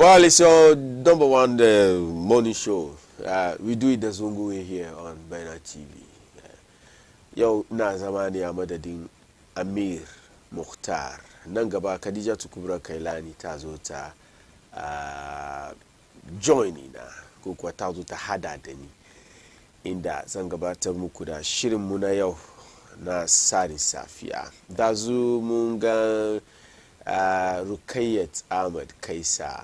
Well, it's your number one morning show. We do it the Zungu way here on Bena TV. Yau na zamani a madadin Amir Mukhtar. Nan gaba Khadija Tukubra Kailani ta zo ta join na ko kuwa ta zo ta hada da ni inda zan gabatar muku da shirin mu na yau na Tsarin Safiya. Da zu mun ga Rukayyat Ahmad Kaisa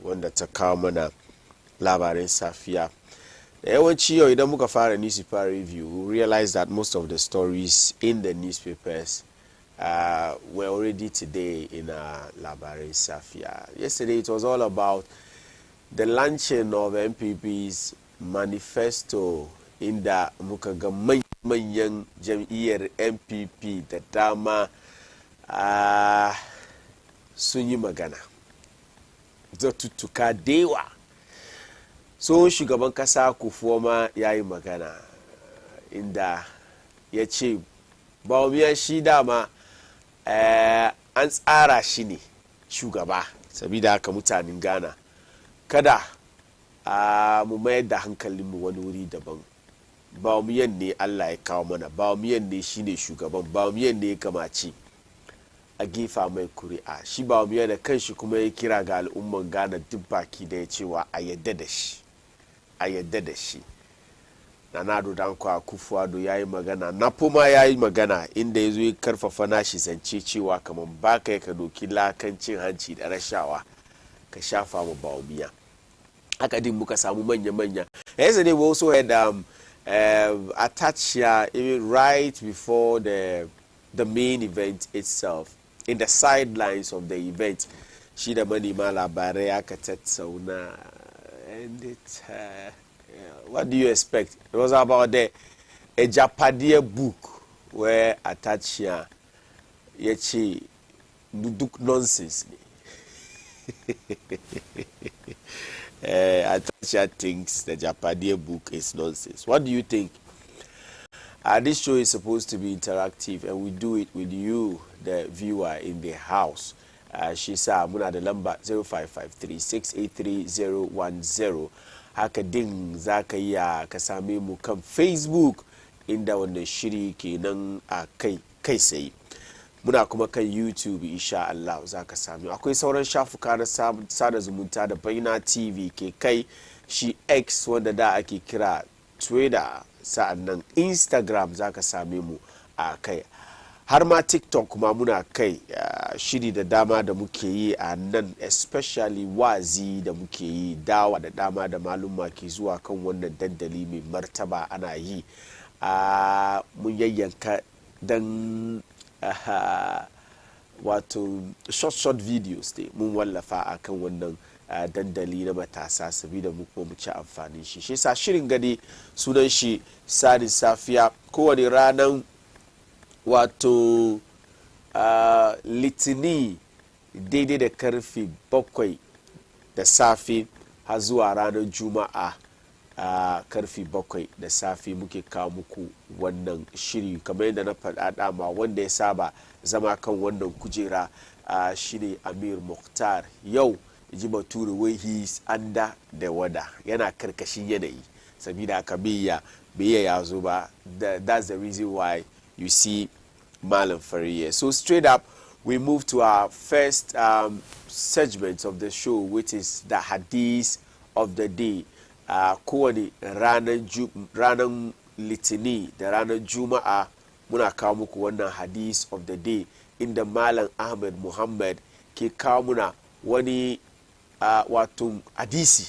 wanda ta kawo mana labarin safiya. Da yawanci yau idan muka fara newspaper review, we realize that most of the stories in the newspapers were already today in labarin safiya. Yesterday it was all about the launching of MPP's manifesto inda muka ga manyan jam'iyyar MPP da dama sun yi magana. Zatuttuka dewa. So shugaban kasa Kufuoma ya yi magana inda ya ce bawumiyar shi dama an tsara shi ne shugaba sabida haka mutanen Ghana kada mu mayar da hankalinmu wani wuri daban. Bawumiyar ne Allah ya kawo mana, bawumiyar ne shine shugaban, bawumiyar ne ya kamace a gefa mai kuri'a. Shi bawumiyar da kanshi kuma ya kira ga al'umman Ghana duk baki da ya cewa a yadda da shi. Nana Addo Dankwa Akufo-Addo ya yi magana, Napoma ya yi magana inda ya zo ya karfafa nashi zance cewa kamar baka ya ka doki lakancin hanci da rashawa ka shafa mu bawumiya. Haka din muka samu manya-manya. Yesterday we also had attached here even right before the main event itself, in the sidelines of the event, shi da manema labarai aka tattauna. And it, what do you expect? It was about a Japadia book where Atachia yace duk nonsense. Atachia thinks the Japadia book is nonsense. What do you think? This show is supposed to be interactive, and we do it with you, the viewer in the house. Shi sa muna da lamba 0553683010. Haka din za ka iya ka same mu kan Facebook inda wannan shiri kenan a kai sai. Muna kuma kan YouTube insha Allah za ka same. Akwai sauran shafuka na sada zumunta da Baina TV ke kai, shi X wanda da ake kira Twitter, sa'annan Instagram za ka same mu a kai. Har ma TikTok kuma muna kai. Shiri da dama da muke yi a nan, especially wazi da muke yi, dawa da dama da malumma ke zuwa kan wannan dandali mai martaba ana yi. Mun yayyanka dan wato short videos ne mun wallafa akan wannan dandali na matasa saboda mu kuma mu ci amfanin shi. Shi sa shirin gani sunan shi Tsarin Safiya, kowane ranar wato litini daidai da karfe 7 da safe har zuwa ranar juma'a karfe 7 da safe muke kawo muku wannan shiri. Kamar yadda na faɗa dama, wanda ya saba zama kan wannan kujera shine Amir Mukhtar. Yau ji bature wai he is under the weather, yana karkashin yanayi sabida haka bai ya zo ba. That's the reason why you see Malam Fariye. So straight up, we move to our first segment of the show, which is the hadith of the day. Kowane ranar litini da ranar juma'a muna kawo muku wannan hadith of the day inda Malam Ahmed Muhammad ke kawo muna wani wato hadisi.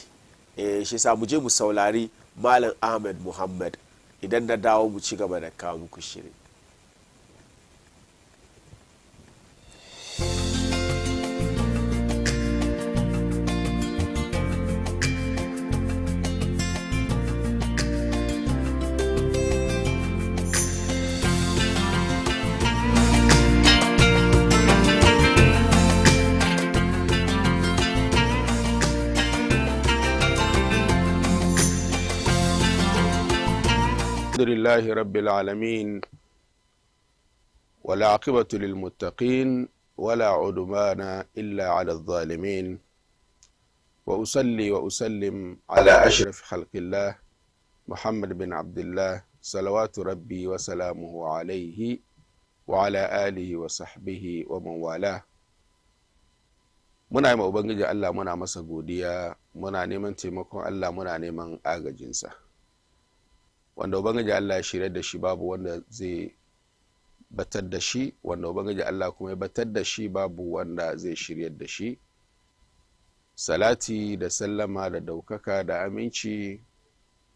Shi sa mu je mu saurari Malam Ahmed Muhammad, idan na dawo mu ci gaba da kawo muku shirin. الحمد لله رب العالمين والعاقبة للمتقين ولا عدوان إلا على الظالمين وأصلي وأسلم على أشرف خلق الله محمد بن عبد الله صلوات ربي وسلامه عليه وعلى آله وصحبه ومن والاه. muna yi ma Ubangiji Allah, muna masa godiya, muna neman taimakon Allah, muna neman agajinsa. Wanda Ubangiji Allah ya shirya da shi babu wanda zai batar da shi, wanda Ubangiji Allah kuma ya batar da shi babu wanda zai shiryar da shi. Salati da sallama da daukaka da aminci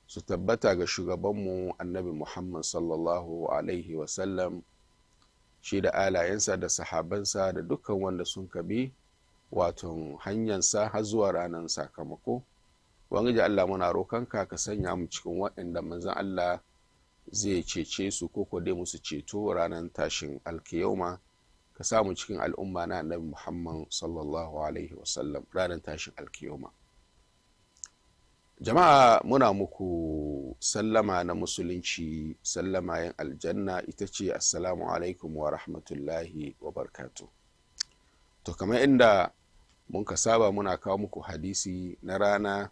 su tabbata ga shugabanmu annabi Muhammad sallallahu alaihi wasallam, shi da alayensa da sahabansa da dukkan wanda sun kabi wato hanyarsa har zuwa ranar sakamako. Ubangiji Allah, muna roƙonka ka sanya mu cikin waɗanda manzon Allah zai cece su ko dai musu ceto ranar tashin alkiyama. Ka samu cikin al'umma na annabi Muhammad sallallahu alaihi wasallam ranar tashin alkiyama. Jama'a, muna muku sallama na musulunci, sallama yin aljanna, ita ce assalamu alaikum wa rahmatullahi wa barakatuh. To kamar inda mun ka saba, muna kawo muku hadisi na rana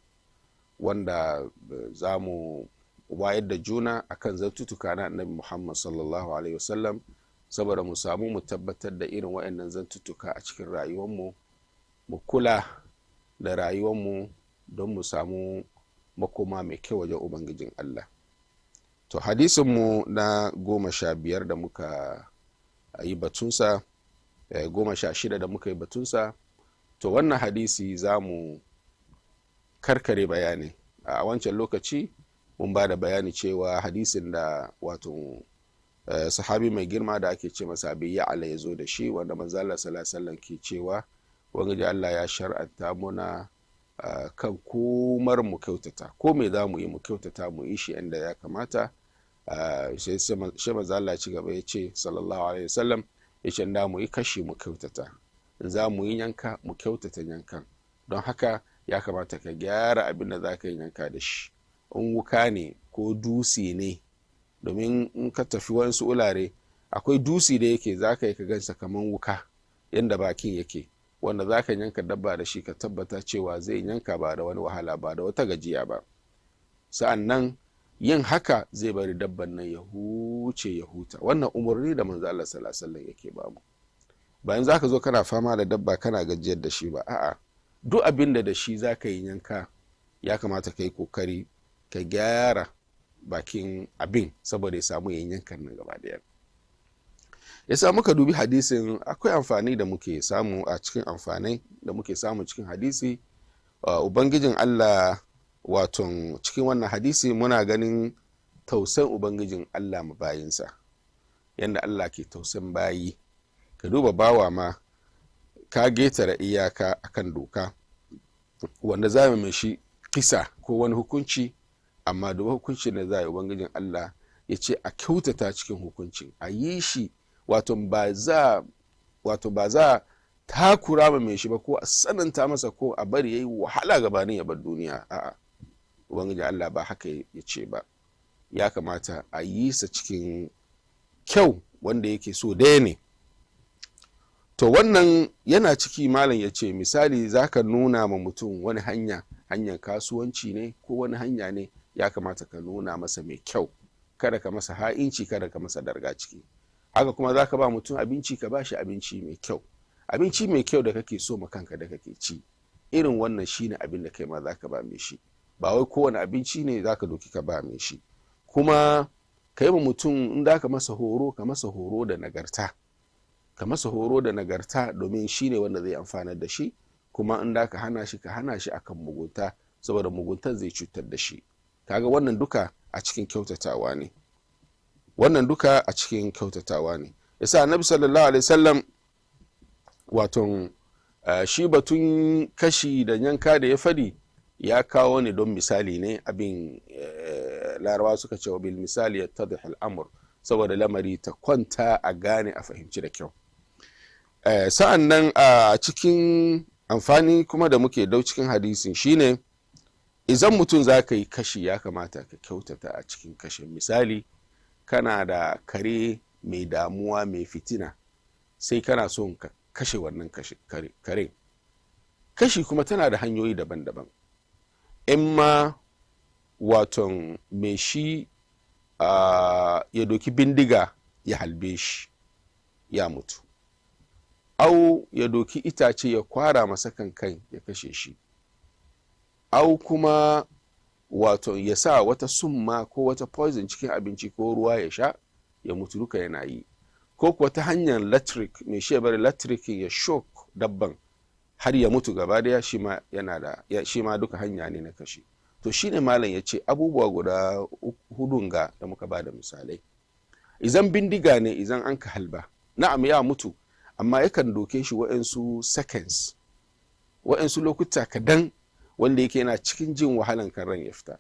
wanda za mu wayar da juna akan zantutuka na annabi Muhammad sallallahu alaihi wasallam, saboda mu samu mu tabbatar da irin waɗannan zantutuka a cikin rayuwarmu, mu kula da rayuwarmu don mu samu makoma mai kyau wajen Ubangijin Allah. To hadisinmu na 15 da muka yi batunsa, 16 da muka yi batunsa, to wannan hadisi za mu karkare bayani. A wancan lokaci mun ba da bayani cewa hadisin da wato sahabi mai girma da ake ce masa Abi Ya'la ya zo da shi, wanda manzo Allah sallallahu alaihi wasallam ke cewa wanda Allah ya shar'anta muna kan komar mu kyautata, ko me za mu yi mu kyautata, mu yi shi inda ya kamata. Shi manzo Allah ci gaba ya ce sallallahu alaihi wasallam, ya ce da mu yi kashi mu kyautata, za mu yi yanka mu kyautata yankan. Don haka ya kamata ka gyara abin da za ka yi yanka da shi, in wuka ne ko dusi ne, domin in ka tafi wasu ulare akwai dusi da yake za ka yi ka gansa kamar wuka yadda bakin yake, wanda za ka yanka dabba da shi ka tabbata cewa zai yanka ba da wani wahala, ba da wata gajiya ba. Sa'an nan yin haka zai bari dabban nan ya huce ya huta. Wannan umarni da manzo Allah sallallahu alaihi wasallam yake ba mu. Bayan za ka zo kana fama da dabba kana gajiyar da shi ba, a'a, duk abin da shi za ka yi yanka ya kamata ka yi kokari ka gyara bakin abin saboda ya samu yin yankan nan gaba daya. Ya sa muka dubi hadisin, akwai amfani da muke samu a cikin amfanai da muke samu cikin hadisi. Ubangijin Allah wato cikin wannan hadisi muna ganin tausan Ubangijin Allah mu bayinsa, yadda Allah ke tausan bayi. Ka duba bawa ma ka getara iyaka akan doka wanda za mu mai shi kisa ko wani hukunci, amma da hukuncin da za a yi Ubangijin Allah ya ce a kyautata cikin hukuncin, a yi shi wato ba za takura mai shi ba, ko a sananta masa, ko a bari ya yi wahala gabanin ya bar duniya. A'a, Ubangijin Allah ba haka ya ce ba. Ya kamata a yi sa cikin kyau wanda yake so daya ne. To wannan yana ciki, malam ya ce misali za ka nuna ma mutum wani hanyar kasuwanci ne ko wani hanya ne, ya kamata ka nuna masa mai kyau, kada ka masa ha'inci, kada ka masa darga ciki. Haka kuma za ka ba mutum abinci, ka ba shi abinci mai kyau, abinci mai kyau da kake so ma kanka da kake ci. Irin wannan shine abin da kai ma za ka ba mai shi, ba wai kowane abinci ne za ka doki ka ba mai shi. Kuma ka yi ma mutum, in da ka masa horo, ka masa horo da nagarta, ka masa horo da nagarta, domin shi ne wanda zai amfanar da shi. Kuma in da ka hana shi, ka hana shi akan mugunta, saboda muguntar zai cutar da shi. Kaga wannan duka a cikin kyautatawa ne, wannan duka a cikin kyautatawa ne. Yasa annabi sallallahu alaihi wasallam wato shi batun kashi da yanka da ya fadi ya kawo ne don misali ne. Abin larabawa suka ce bil misali yattadih al-amr, saboda lamari ta kwanta a gane, a fahimci da kyau. Sa'an nan a cikin amfani kuma da muke dau cikin hadisin shine, idan mutum za ka yi kashi ya kamata ka kyautata a cikin kashin. Misali, kana da kare mai damuwa, mai fitina, sai kana son ka kashe wannan kare, kashi kuma tana da hanyoyi daban-daban. In ma waton mai shi ya doki bindiga ya halbe shi ya mutu, au ya doki itace ya kwara masa kan ya kashe shi, au kuma wato ya sa wata summa ko wata poison cikin abinci ko ruwa ya sha ya mutu, duka yana yi. Ko kuwa ta hanyar electric, mai shi ya bari electric ya shock dabban har ya mutu gaba daya, shi ma duka hanya ne na kashe. To shine malam ya ce abubuwa guda hudun da muka ba da misalai. Izan bindiga ne, izan an ka halba, na'am ya mutu, amma yakan doke shi wa'ansu seconds, wa'ansu lokuta kadan, wanda yake yana cikin jin wahalan kan ran ya fita.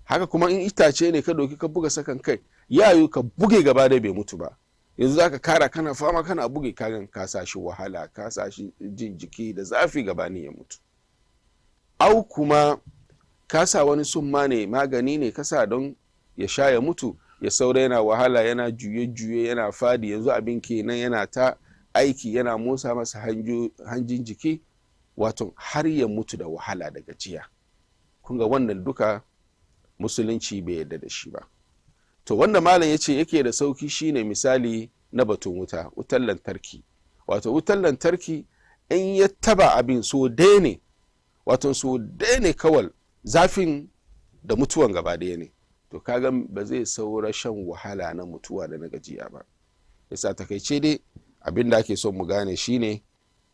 Haka kuma in itace ne ka doki ka buga sakan kai, ya yi ka buge gaba da bai mutu ba, yanzu zaka kara kana fama kana buge kagan ka sa shi wahala, ka sa shi jin jiki da zafi gabani ya mutu. Au kuma ka sa wani summa ne, magani ne ka sa don ya sha ya mutu, ya saura yana wahala, yana juye-juye, yana fadi, yanzu abin kenan yana ta aiki, yana motsa masa hanjin jiki, wato har ya mutu da wahala da gajiya. Kunga wannan duka musulunci bai yarda da shi ba. To wanda malam ya ce yake da sauki shine misali na batun wutan lantarki. Wato wutan lantarki in ya taba abin so dai ne, wato so dai ne kawai, zafin da mutuwan gaba daya ne, to kaga ba zai saura shan wahala na mutuwa da na gajiya ba. Yasa takaice dai abin da ake son mu gane shine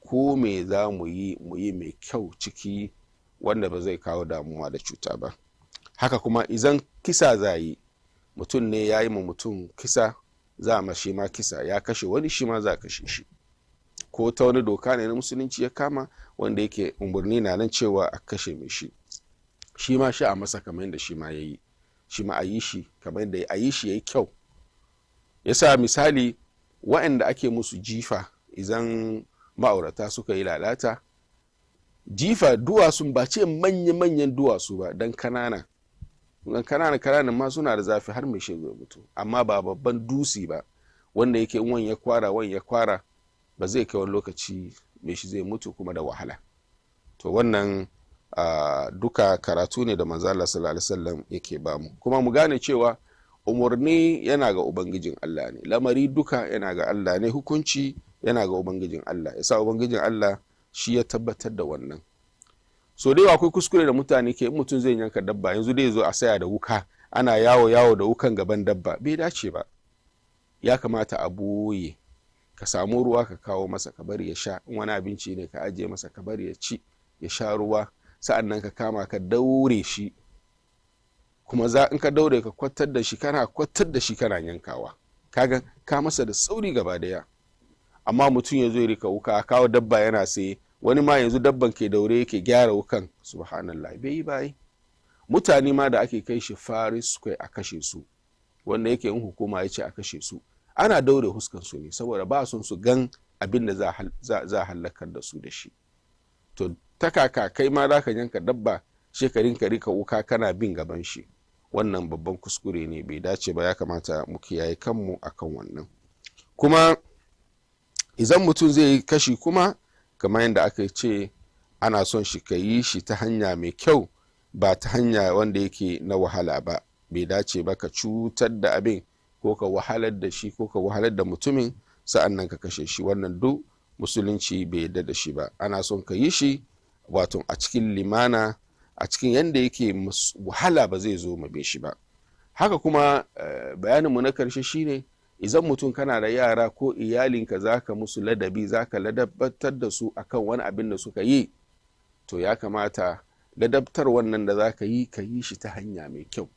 ko me za mu yi mai kyau ciki, wanda ba zai kawo damuwa da cuta ba. Haka kuma izan kisa za yi, mutum ne ya yi ma mutum kisa, za ma shi ma kisa, ya kashe wani shi ma za kashe shi. Ko ta wani doka ne na musulunci ya kama, wanda yake umarni na nan cewa a kashe mai shi ma shi a masa kamar yadda shi ma ya yi, shi ma a yi shi kamar yadda a yi shi ya yi kyau. Yasa misali wa'anda ake musu jifa idan ma'aurata suka yi lalata, jifa duwatsun ba ce manya-manyan duwatsu ba, don kananan ma suna da zafi har mai shego mutu, amma ba babban dusi ba wanda yake wani ya kwara ba zai kai wani lokaci mai shi zai mutu kuma da wahala. To wannan duka karatu ne da manzo Allah sallallahu alaihi wasallam yake bamu, kuma mu gane cewa umarni yana ga ubangijin Allah ne, lamari duka yana ga Allah ne, hukunci yana ga ubangijin Allah. Yasa ubangijin Allah shi ya tabbatar da wannan. So dai akwai kuskure da mutane ke, mutum zai yanka dabba yanzu dai zo a saya da wuka, ana yawo da wukan gaban dabba, bai dace ba. Ya kamata a boye, ka samu ruwa ka kawo masa ka bari ya sha, in wani abinci ne ka ajiye masa ka bari ya ci ya sha ruwa, sa'annan ka kama ka daure shi, kuma in ka daure ka kwatar da shi kana yankawa, kaga ka masa da sauri gaba daya. Amma mutum ya zo ya rika wuka, a kawo dabba yana saye, wani ma yanzu dabban ke daure yake gyara wukan, subhanallah, bai yi bai. Mutane ma da ake kai shi Faris kai a kashe su, wanda yake in hukuma ya ce a kashe su, ana daure huskan su ne saboda ba son su gan abin da za halakar da su da shi. To ta kaka kai ma za ka yanka dabba, shekarun ka rika wuka kana bin gaban shi, wannan babban kuskure ne, bai dace ba. Ya kamata mu kiyaye kanmu akan wannan. Kuma idan mutum zai yi kashi kuma, kamar yadda aka ce, ana son shi ka yi shi ta hanya mai kyau, ba ta hanya wanda yake na wahala ba. Bai dace ba ka cutar da abin, ko ka wahalar da shi, ko ka wahalar da mutumin sa'an nan ka kashe shi. Wannan duk musulunci bai yarda da shi ba. Ana son ka yi shi wato a cikin limana, a cikin yadda yake wahala ba zai zo mabe shi ba. Haka kuma bayaninmu na karshe shine, idan mutum kana da yara ko iyalinka za ka musu ladabi, za ka ladabtar da su akan wani abin da suka yi, to ya kamata ladabtar wannan da za ka yi shi ta hanya mai kyau.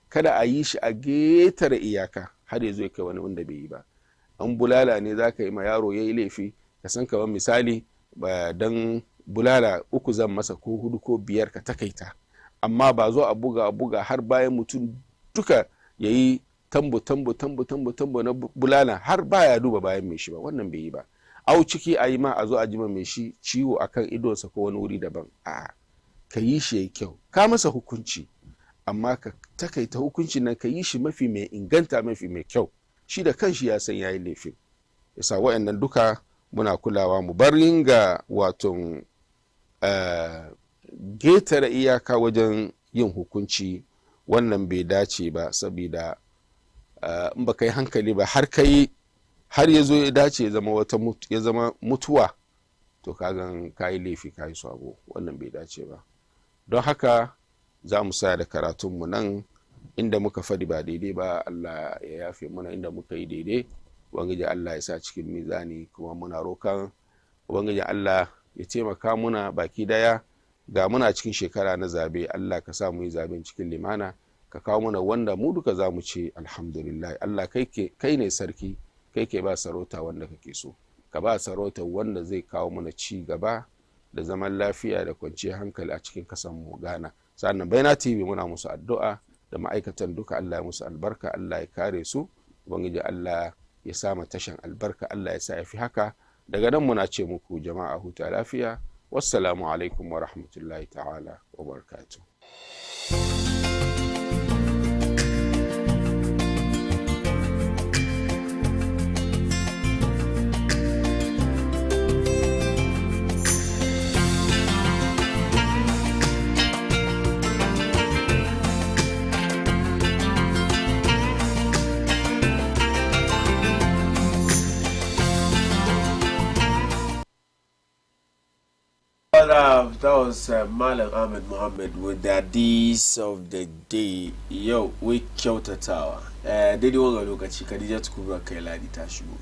Kada a yi shi a getare iyaka har ya zo kai wani wanda bai yi ba. An bulala ne za ka yi ma yaro ya yi laifi, ka san kamar misali dan bulala 3 zan masa ko 4 ko 5 ka takaita, amma ba zo a buga har bayan mutum duka ya yi tambo na bulala har baya duba bayan mai shi ba, wannan bai yi ba. Au ciki a yi ma a zo a jima mai shi ciwo akan idonsa ko wani wuri daban, a ka yi shi ya kyau, ka masa hukunci, amma ka takaita hukuncin nan ka yi shi mafi mai inganta, mafi mai kyau. Shi da kanshi ya san yayi laifin. Yasa wa'annan duka muna kulawa, mu bar ringa wato getare iyaka wajen yin hukunci wannan bai dace ba, saboda in ba ka yi hankali ba har ya zo ya dace ya zama mutuwa, to kagan kayi laifi kayi sabo, wannan bai dace ba. Don haka za mu sa da karatunmu nan, inda muka faɗi ba daidai ba Allah ya yafe muna, inda muka yi daidai ubangiji Allah ya sa cikin mizani, kuma muna rokan ubangiji Allah ya taimaka muna baki daya. Ga muna cikin shekara na zabe, Allah ka sa mu yi zaben cikin limana, ka kawo mana wanda mu duka za mu ce alhamdulillah. Allah kai ne sarki, kai ke ba sarauta wanda kake so, ka ba sarauta wanda zai kawo mana ci gaba da zaman lafiya da kwanciyar hankali a cikin kasan mu Ghana. Sannan Baina TV muna musu addu'a da ma'aikatan duka, Allah ya musu albarka, Allah ya kare su, ubangiji Allah ya sa ma tashan albarka, Allah ya sa ya fi haka. Daga nan muna ce muku jama'a huta lafiya, wassalamu alaikum wa rahmatullahi ta'ala wa barakatuh. That was Malam Ahmed Muhammad with the Hadith of the day. Yau wai kyautatawa. Daidai wanga lokaci Khadija Kubra kai Ladi ta shigo.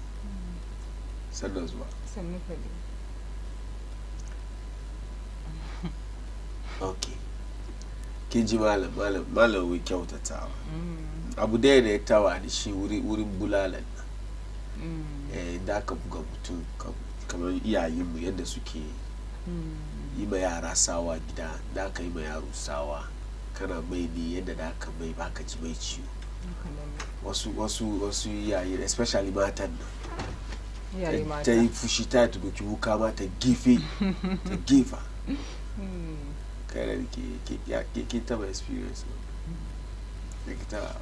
Sannan zuwa. Sannan fadi. Okay. Kin ji malam wai kyautatawa. Abu da ya tawa da shi wurin bulalan. Da aka buga mutum kamar iyayenmu yadda suke yi ma yara sawa gida, da aka yi ma yaro sawa kana mai ne yadda da aka mai baka ji mai ciwo. wasu yayi especially matan nan ta yi fushi ta doki wuka ma ta gefe ta gefa kai da ke taba experience da ke taba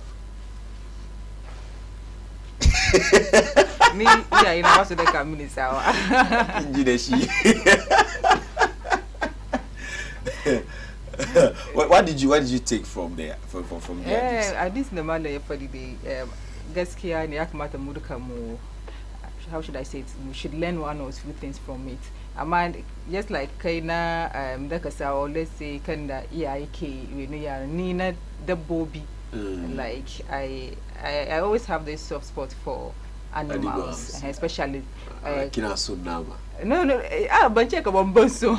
ni iyaye na wasu da mini tsawa in ji da shi. What did you take from there from there? A this na mala ya fadi da gaskiya ne ya kamata mu duka mu, how should I say it, we should learn one or two things from it. Amma just like kai na da ka sawo, let's say kan da iyaye ke wani yara ni na dabbobi, like I always have this soft spot for animals. Especially kina son nama. No, ban ce ka ban so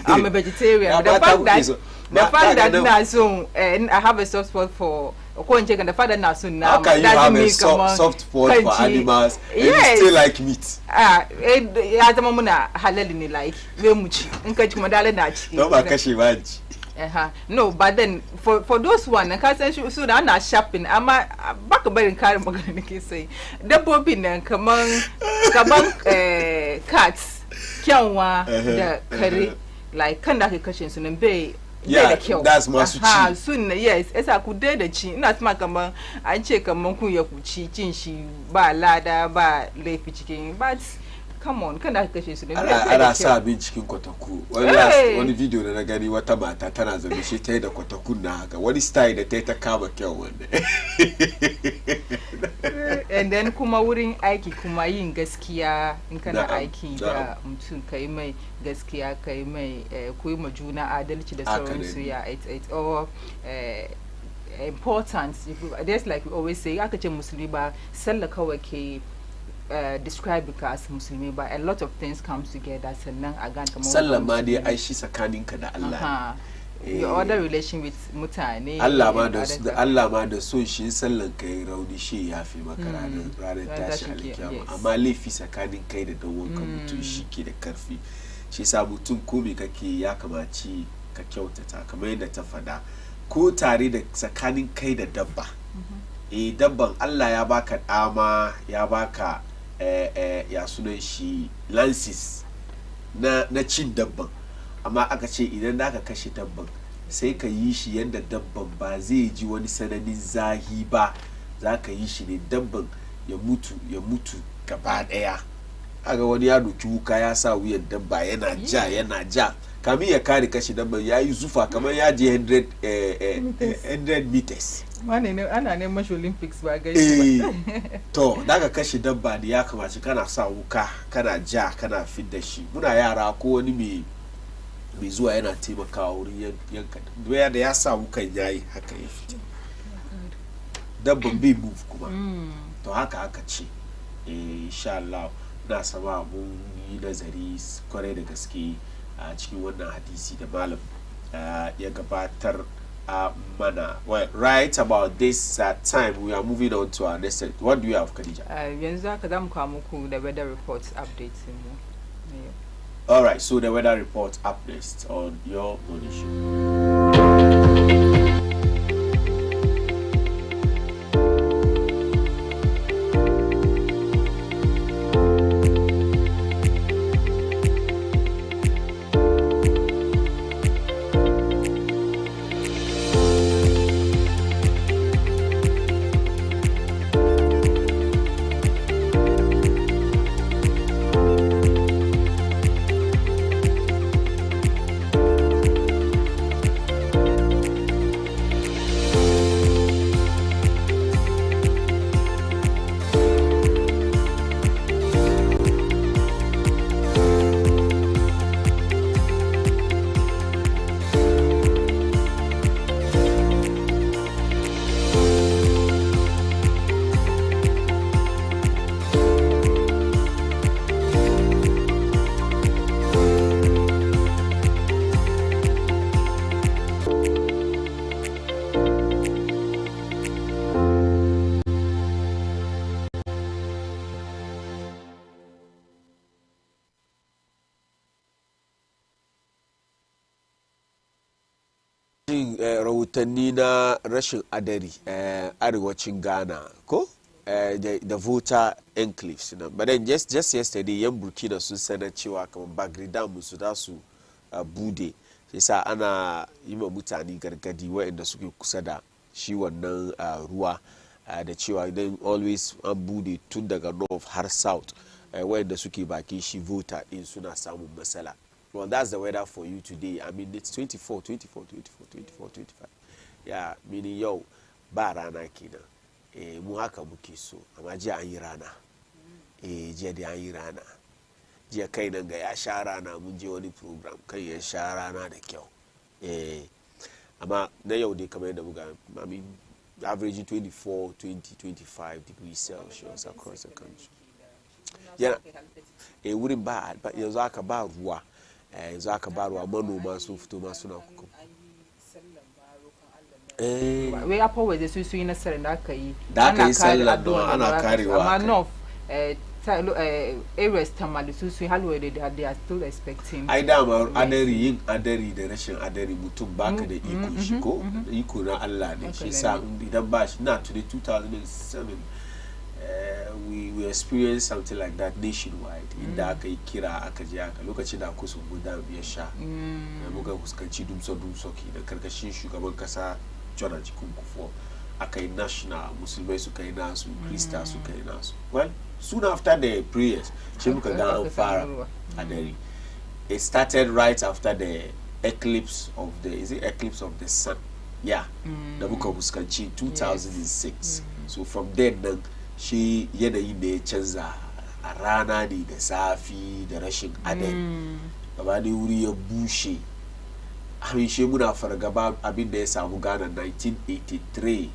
I'm a vegetarian. The fact that na so I have a soft spot for ko in ce kan the fact that na so nama. How can you have a soft spot for animals and you still like meat? Ya zama muna halal ne, like we mu ci in ka ci kuma dole na ci. Don ba kashe ba ci. No, but then for those one na ka san su da ana shopping, amma baka barin karin magana nake sai dabbobin nan kaman cats, kyanwa da kare, like kan da ake kashe su nan bai da kyau. That's masu ci. Sun yes, esa ku dai da ci. Ina tuma kaman an ce kaman kun ya ku ci cin shi ba lada ba laifi cikin, but come on, kan da aka kashe su da ana sa abin cikin kwataku. Wani video da na gani wata mata tana zaune shi ta yi da kwatakun na haka wani style da ta yi ta kama kyau wanda. And then kuma wurin aiki kuma yin gaskiya in kana aiki da mutum kai mai gaskiya kai mai koyi ma juna adalci da sauransu. Yeah, it's all important. There's like we always say, aka ce musulmi ba sallah kawai ke describe it as Muslim, but a lot of things comes together. Sallah ma dai ai shi tsakaninka da Allah. Your other relation with mutane. Allah ma da so shi sallan kai rauni shi ya fi maka ranar tashi alkiyama. Amma laifi tsakanin kai da dan wanka mutum shi ke da karfi. Shi sa mutum ko me kake ya kamaci ka kyautata kamar yadda ta fada, ko tare da tsakanin kai da dabba. Dabban Allah ya baka dama, ya baka ya sunan shi lances na cin dabban, amma aka ce idan da ka kashe dabban sai ka yi shi yadda dabban ba zai ji wani sananin zahi ba, za ka yi shi ne dabban ya mutu gaba daya aga wani ya doki wuka ya sa wuyan dabba yana ja kamin ya kare kashi dabban ya yi zufa kamar ya je 100 meters ana neman shi olympics ba gaishe ba to daga kashi dabba ne ya kamace kana sa wuka kana ja kana fidda shi muna yara ko wani mai zuwa yana taimakawa wurin yanka doya da ya sa wukan yayi haka ya fita dabban bai move kuma to haka ce insha Allah na sama mun yi nazari kwarai da gaske a cikin wannan hadisi da malam ya gabatar mana. Well, right about this time we are moving on to our next segment. What do you have, Khadija? Yanzu haka zamu kawo muku the weather reports updates mu. All right, so the weather report up next on your morning show. rahotanni na rashin adari arewacin Ghana ko da voter enclaves but then just yesterday yan Burkina sun sanar cewa kamar Bagridam su da su bude sai sa ana yi ma mutane gargadi waɗanda suke kusa da shi wannan ruwa da cewa idan always an bude tun daga north har south waɗanda suke bakin shi voter din suna samun matsala. Well, that's the weather for you today. I mean, it's 24. Yeah, meaning yo, ba rana kenan. Mu haka muke so. Amma jiya an yi rana. Jiya da an yi rana. Jiya kai nan ga ya sha rana mun je wani program kai ya sha rana da kyau. Amma na yau dai kamar yadda muka, I mean, averaging 24, 20, 25 degrees Celsius across the country. Yana, wurin ba yanzu aka ba ruwa. Yanzu aka ba ruwa manoma sun fito ma suna kuka. Wai apa wai da su yi nasarar da aka yi. Da aka yi sallar don ana karewa. Amma north areas tamale su yi halwa da they are still expecting. Ai dama yin adari da rashin adari mutum baka da iko shi ko iko na Allah ne shi sa idan ba shi na tuni 2007 we experienced something like that nationwide inda aka yi kira aka je aka lokacin da kusa guda biyar sha muka fuskanci dumso ke da karkashin shugaban kasa John Kufuor aka yi national musulmai suka yi nasu krista suka yi nasu. Well, soon after the prayers shi muka ga an fara adari. It started right after the eclipse of the sun, yeah, da muka fuskanci 2006. So from then then shi yanayi da ya canza a rana ne da safi da rashin adai gaba ne wuri ya bushe. Abin shi muna fargaba abin da ya samu Ghana 1983,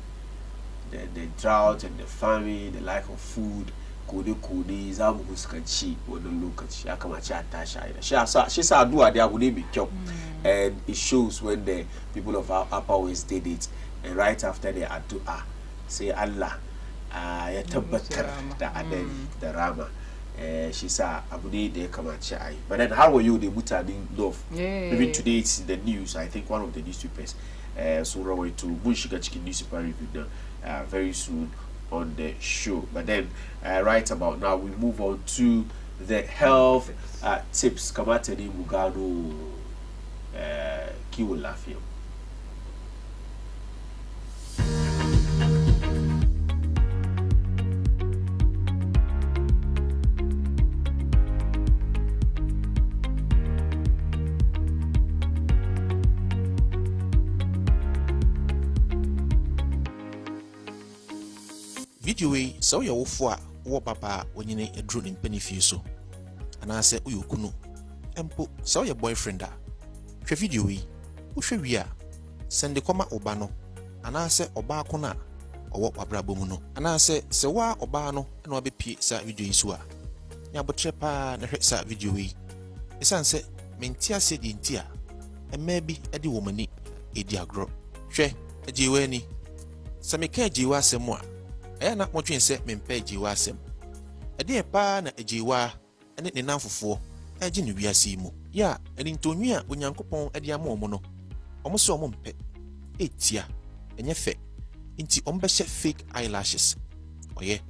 the drought and the famine, the lack of food, kode za mu fuskanci wannan lokaci ya kamace a tashi a shi sa addu'a da abu ne mai kyau, and it shows when the people of Upper West did it, and right after the addu'a sai Allah ya tabbatar da adari da rama, shi sa abu ne da ya kamace a yi. But then how are you the mutanen north? Even today it's in the news, I think one of the newspapers so rawaito mun shiga cikin newspaper review now very soon on the show. But then right about now we move on to the health tips. Kamata ne mu gano kiwon lafiya. video yi so ye wofo a wo papa wonyine edro ne mpani fie so ana se uyokunu empo so ye boyfriend a hwe video yi wo hwe wi a sende koma oba no ana se oba ko na owo wabrabo mu no ana se wa oba no na obepie sa video yi so a nya botre pa na hwe sa video yi esan se mentia se di ntia emma bi ede wo mani edi agro hwe ajiwe ni se meka ajiwa asem a eya na motwen se mempa ajiwa asem ede pa na ajiwa ene ne nanfofo agi ne wiase mu ya eni ntonwi a onyankopon ede ama omo no omo se omo mpe etia enye fe nti omo be fake eyelashes oye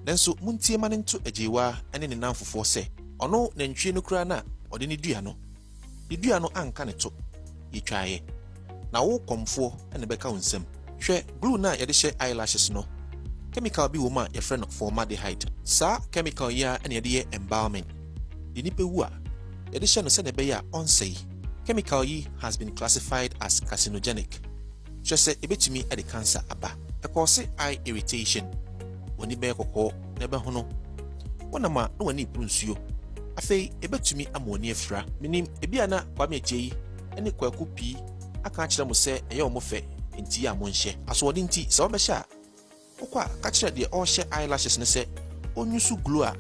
nanso muntie ma ne nto ajiwa ene ne nanfofo se ono na ntwie no kura na ode ne dua no anka ne to yitwaye na wo komfo ene beka wonsem hwe glue na yede hye eyelashes no chemical bi wo ma ye friend formaldehyde sa chemical ya ene yede ye embalming the nipa wu a yede hye no se ne be ya onsei chemical yi has been classified as carcinogenic hwe se ebetumi ede cancer aba e cause eye irritation woni be kokko ne be ho no wona ma no wani prunsuo afei ebetumi amoni afira minim ebi ana kwame ejeyi ene kwaku pi aka akire mo se eye omo fe nti ya mo nhye aso wodi nti se obehya okwa ka kire de o hye eyelashes ne se onyusu glue a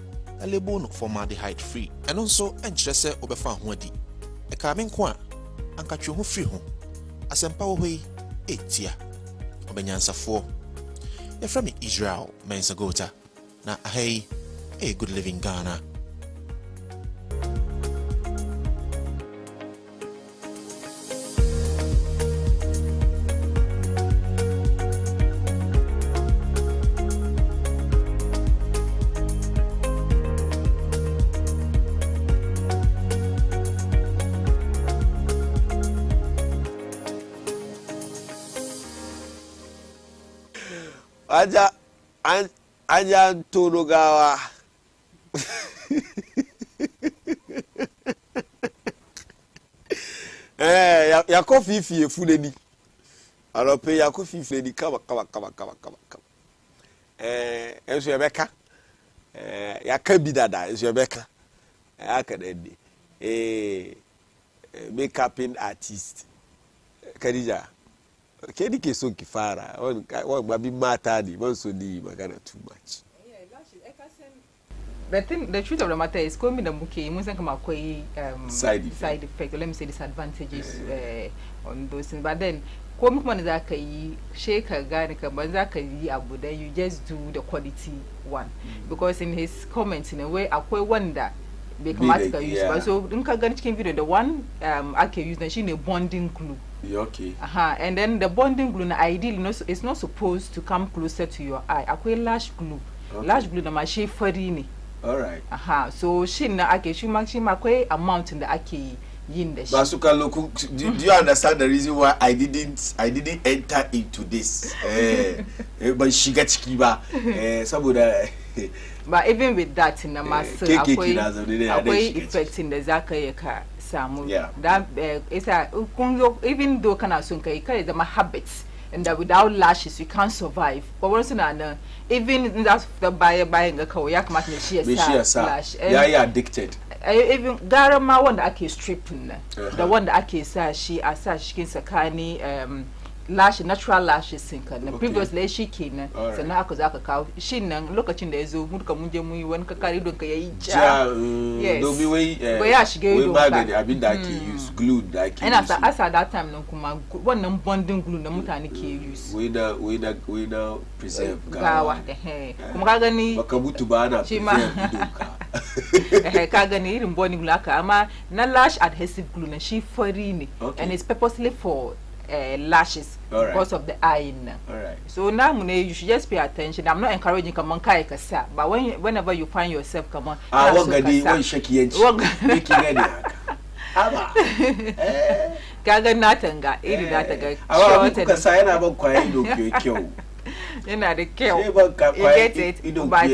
label no formaldehyde free eno nso enkire se obefa ho adi e ka me nko a anka twe ho free ho asempa wo hoi etia obenyansafo ye from Israel mensagota na hey a good living Ghana. Aja Tonogawa. Ya coffee fie fuleni. Alors pe ya coffee fuleni kama. Enso yebeka. Ya kabidada enso yebeka. Akadede. Makeup artist. Kadija. Kedi keso kifara on babi mata di man so ni magana too much. The truth of the matter is coming the muke mun san kama akwai side effect, let me say disadvantages on those things, but then ko kuma ne zaka yi sheka gane kamar zaka yi abu then you just do the quality one because in his comments in a way akwai wanda bai kamata ka use ba, so in ka gani cikin video the one ake use na shine bonding glue. Okay. And then the bonding glue ideally it's not supposed to come closer to your eye. Akwai lash glue. Okay. Lash glue na ma she fari ne. All right. So she na ake she ma akwai amount in the ake yin da shi. Basuka loku, do you understand the reason why I didn't enter into this? But she got chikiba. Saboda. But even with that in the master akwai effect in the zakayeka. Yeah. That it's even though kana sun kai kare da habits and that without lashes you can't survive. But once na even that the buyer buying a car ya kamata ne shi lash. Yeah, addicted. Even garama one that ake stripping the one that ake sa shi asa shi kin sakani lash natural lashes sinka na previously shi kenan sai na aka zaka kawo shin nan lokacin da yazo mu duka mun je mu yi wani kakari don ka yayi ja dobi wai ya shige don ka magani abin da ake use glue da ake and asa that time nan kuma wannan bonding glue da mutane ke use we da preserve gawa kuma ka gani baka butu ba na preserve ka gani irin bonding glue aka amma na lash adhesive glue na shi fari ne and it's purposely for lashes because of the eye. Alright. So now you should just pay attention. I'm not encouraging come on kai kasa, but whenever you find yourself come on. Wangadi one shake yenchi. Make ready. Aba. Kaga natanga, iri natanga. Awa kasa yana ba kwai do kyo. Yana da kyau. You get it. But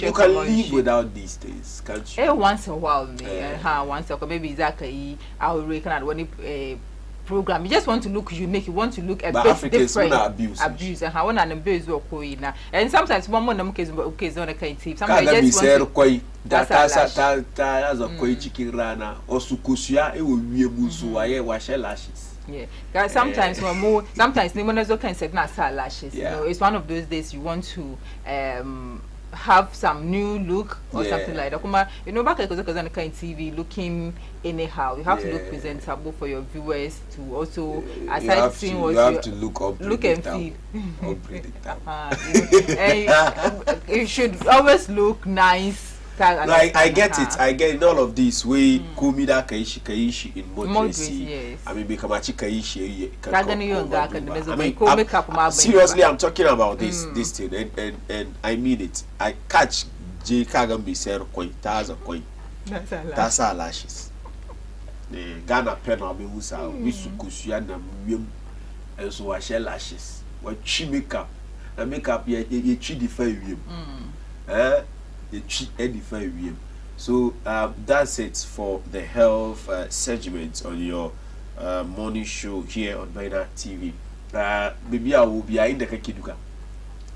you can live without these things, can't you? Once in a while, once or maybe Zaka I will reckon when program. You just want to look unique. You want to look a but bit Africans different. Abuse. And how one and abuse or koina. And sometimes one more case on a kind of tip. Sometimes you just want to. That's a koi chicken rana or sukusia. It will be a musu. I wash lashes. Yeah, sometimes one more. Sometimes no one can set lashes. You know, it's one of those days you want to have some new look or something like that. You know, back because on the kind TV looking anyhow, you have to look presentable for your viewers to also aside seeing what you have to look and feel. You should always look nice. No, I get it. I get it. All of this we kumida kaishi in moderacy. Yes. I mean, become a kaishi. Seriously, I'm talking about this thing, and I mean it. I catch J Kagan be said coin, that's a coin. That's our lashes. The Ghana pen or be musa, Misukusia and so I share lashes. What she makeup, the makeup ye cheat the 5 years. So that's it for the health segment on your morning show here on Bina TV. Maybe I will be in the Kakiduka.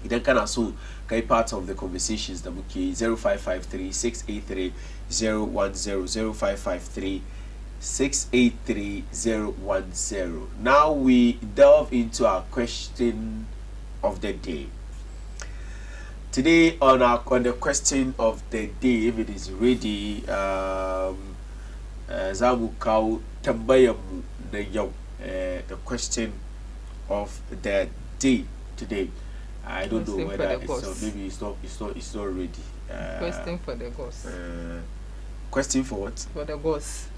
It can also be part of the conversations. The book 0553 683 010 0553 683 010. Now we delve into our question of the day. Today on the question of the day, if it is ready, Zamukau Tambayamu the question of the day today. I don't know whether maybe it's not ready. Question for the ghost. Question for what? For the ghost.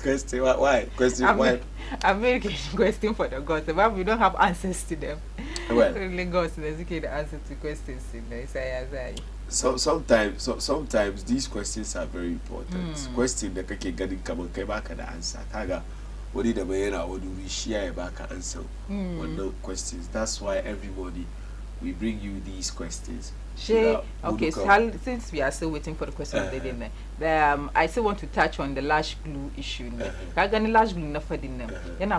Question why? Question why? I'm making question for the ghost. But we don't have answers to them. Well, really ghost the answer to questions in the sometimes these questions are very important. Question the kake getting come on back and answer. Taga what did the man or do we share back answer on no questions. That's why everybody we bring you these questions. Okay, so since we are still waiting for the question of the day, I still want to touch on the lash glue issue. Lash glue never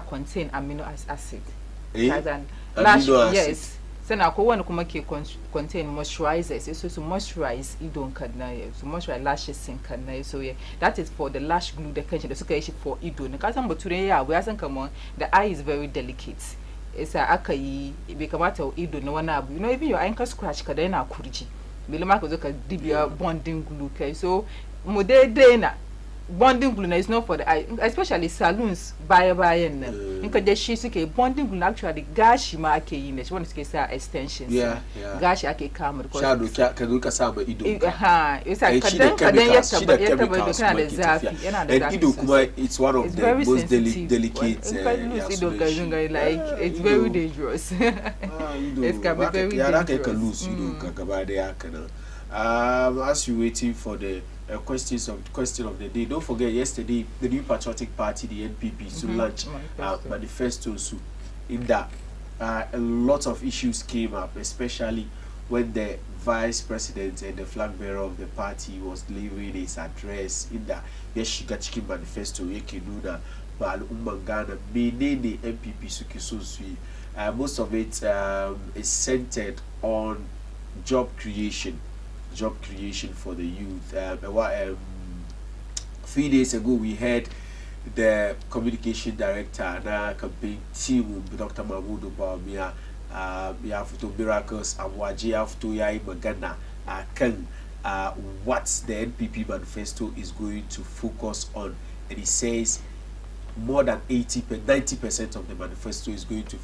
contain amino acid. Yes. So now contain moisturizers. It's also moisturize so moisturize lashes in so that is for the lash glue the for idon. We hasn't come on. The eye is very delicate. It's a akai become ido no one you know even your ankle scratch kadena kurji bilema ko zoka dibia bonding glue so modedena bonding glue is not for the eye, especially salons buy and inka de shi suke bonding glue actually gashi ma ake yi ne shi wanda suke sa extensions gashi ake kama ko shadow ka zo ka sa ba ido isa kadan ya taba do kana da zafi yana da zafi ido kuma it's one of the most delicate ido ka like it's very dangerous it can be very dangerous ka lose ido ka gaba da haka nan as you waiting for the question of the day, don't forget yesterday the New Patriotic Party, the NPP, to launch manifesto. So in that a lot of issues came up, especially when the vice president and the flag bearer of the party was delivering his address. In that Yeshigachiki manifesto, Yekinuna, Bal Umangana, Menene NPP Suki. Most of it is centered on job creation for the youth. 3 days ago we had the communication director and campaign team with Dr. Mahmoud Obamia, Yafuto Miracles, Awaji Yafuto Yai Magana, what the NPP manifesto is going to focus on. And he says more than 90% of the manifesto is going to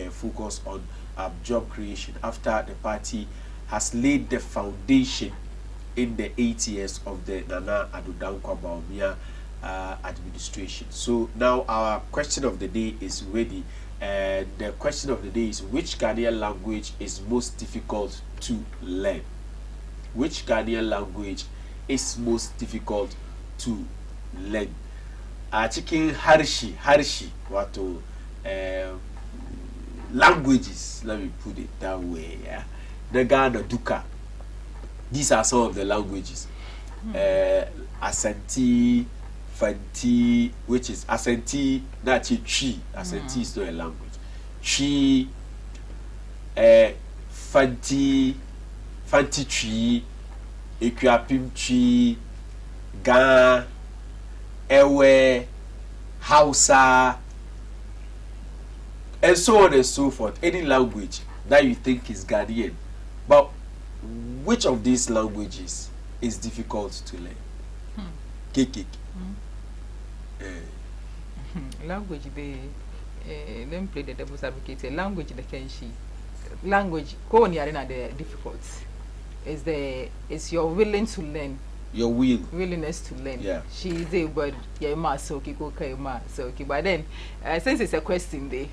focus on job creation after the party has laid the foundation in the 8 years of the Nana Addo Dankwa Bawumia administration. So now our question of the day is ready, and the question of the day is: which Ghanaian language is most difficult to learn? Which Ghanaian language is most difficult to learn? Chicken Harshi, wato languages. Let me put it that way. Yeah. The Ghana Duka. These are some of the languages. Asante, Fanti, which is Asenti, not Chi. Asenti is not a language. Chi, Fanti, Fanti Chi, Equapim Chi, Ga, Ewe, Hausa, and so on and so forth. Any language that you think is Ghanaian, but which of these languages is difficult to learn? Kekek. Language let me play the devil's advocate. Language the Kenshi. Language go on the difficult. Is your willing to learn. Your willingness to learn. Yeah. She is a but yeah so okay. But then since it's a question there.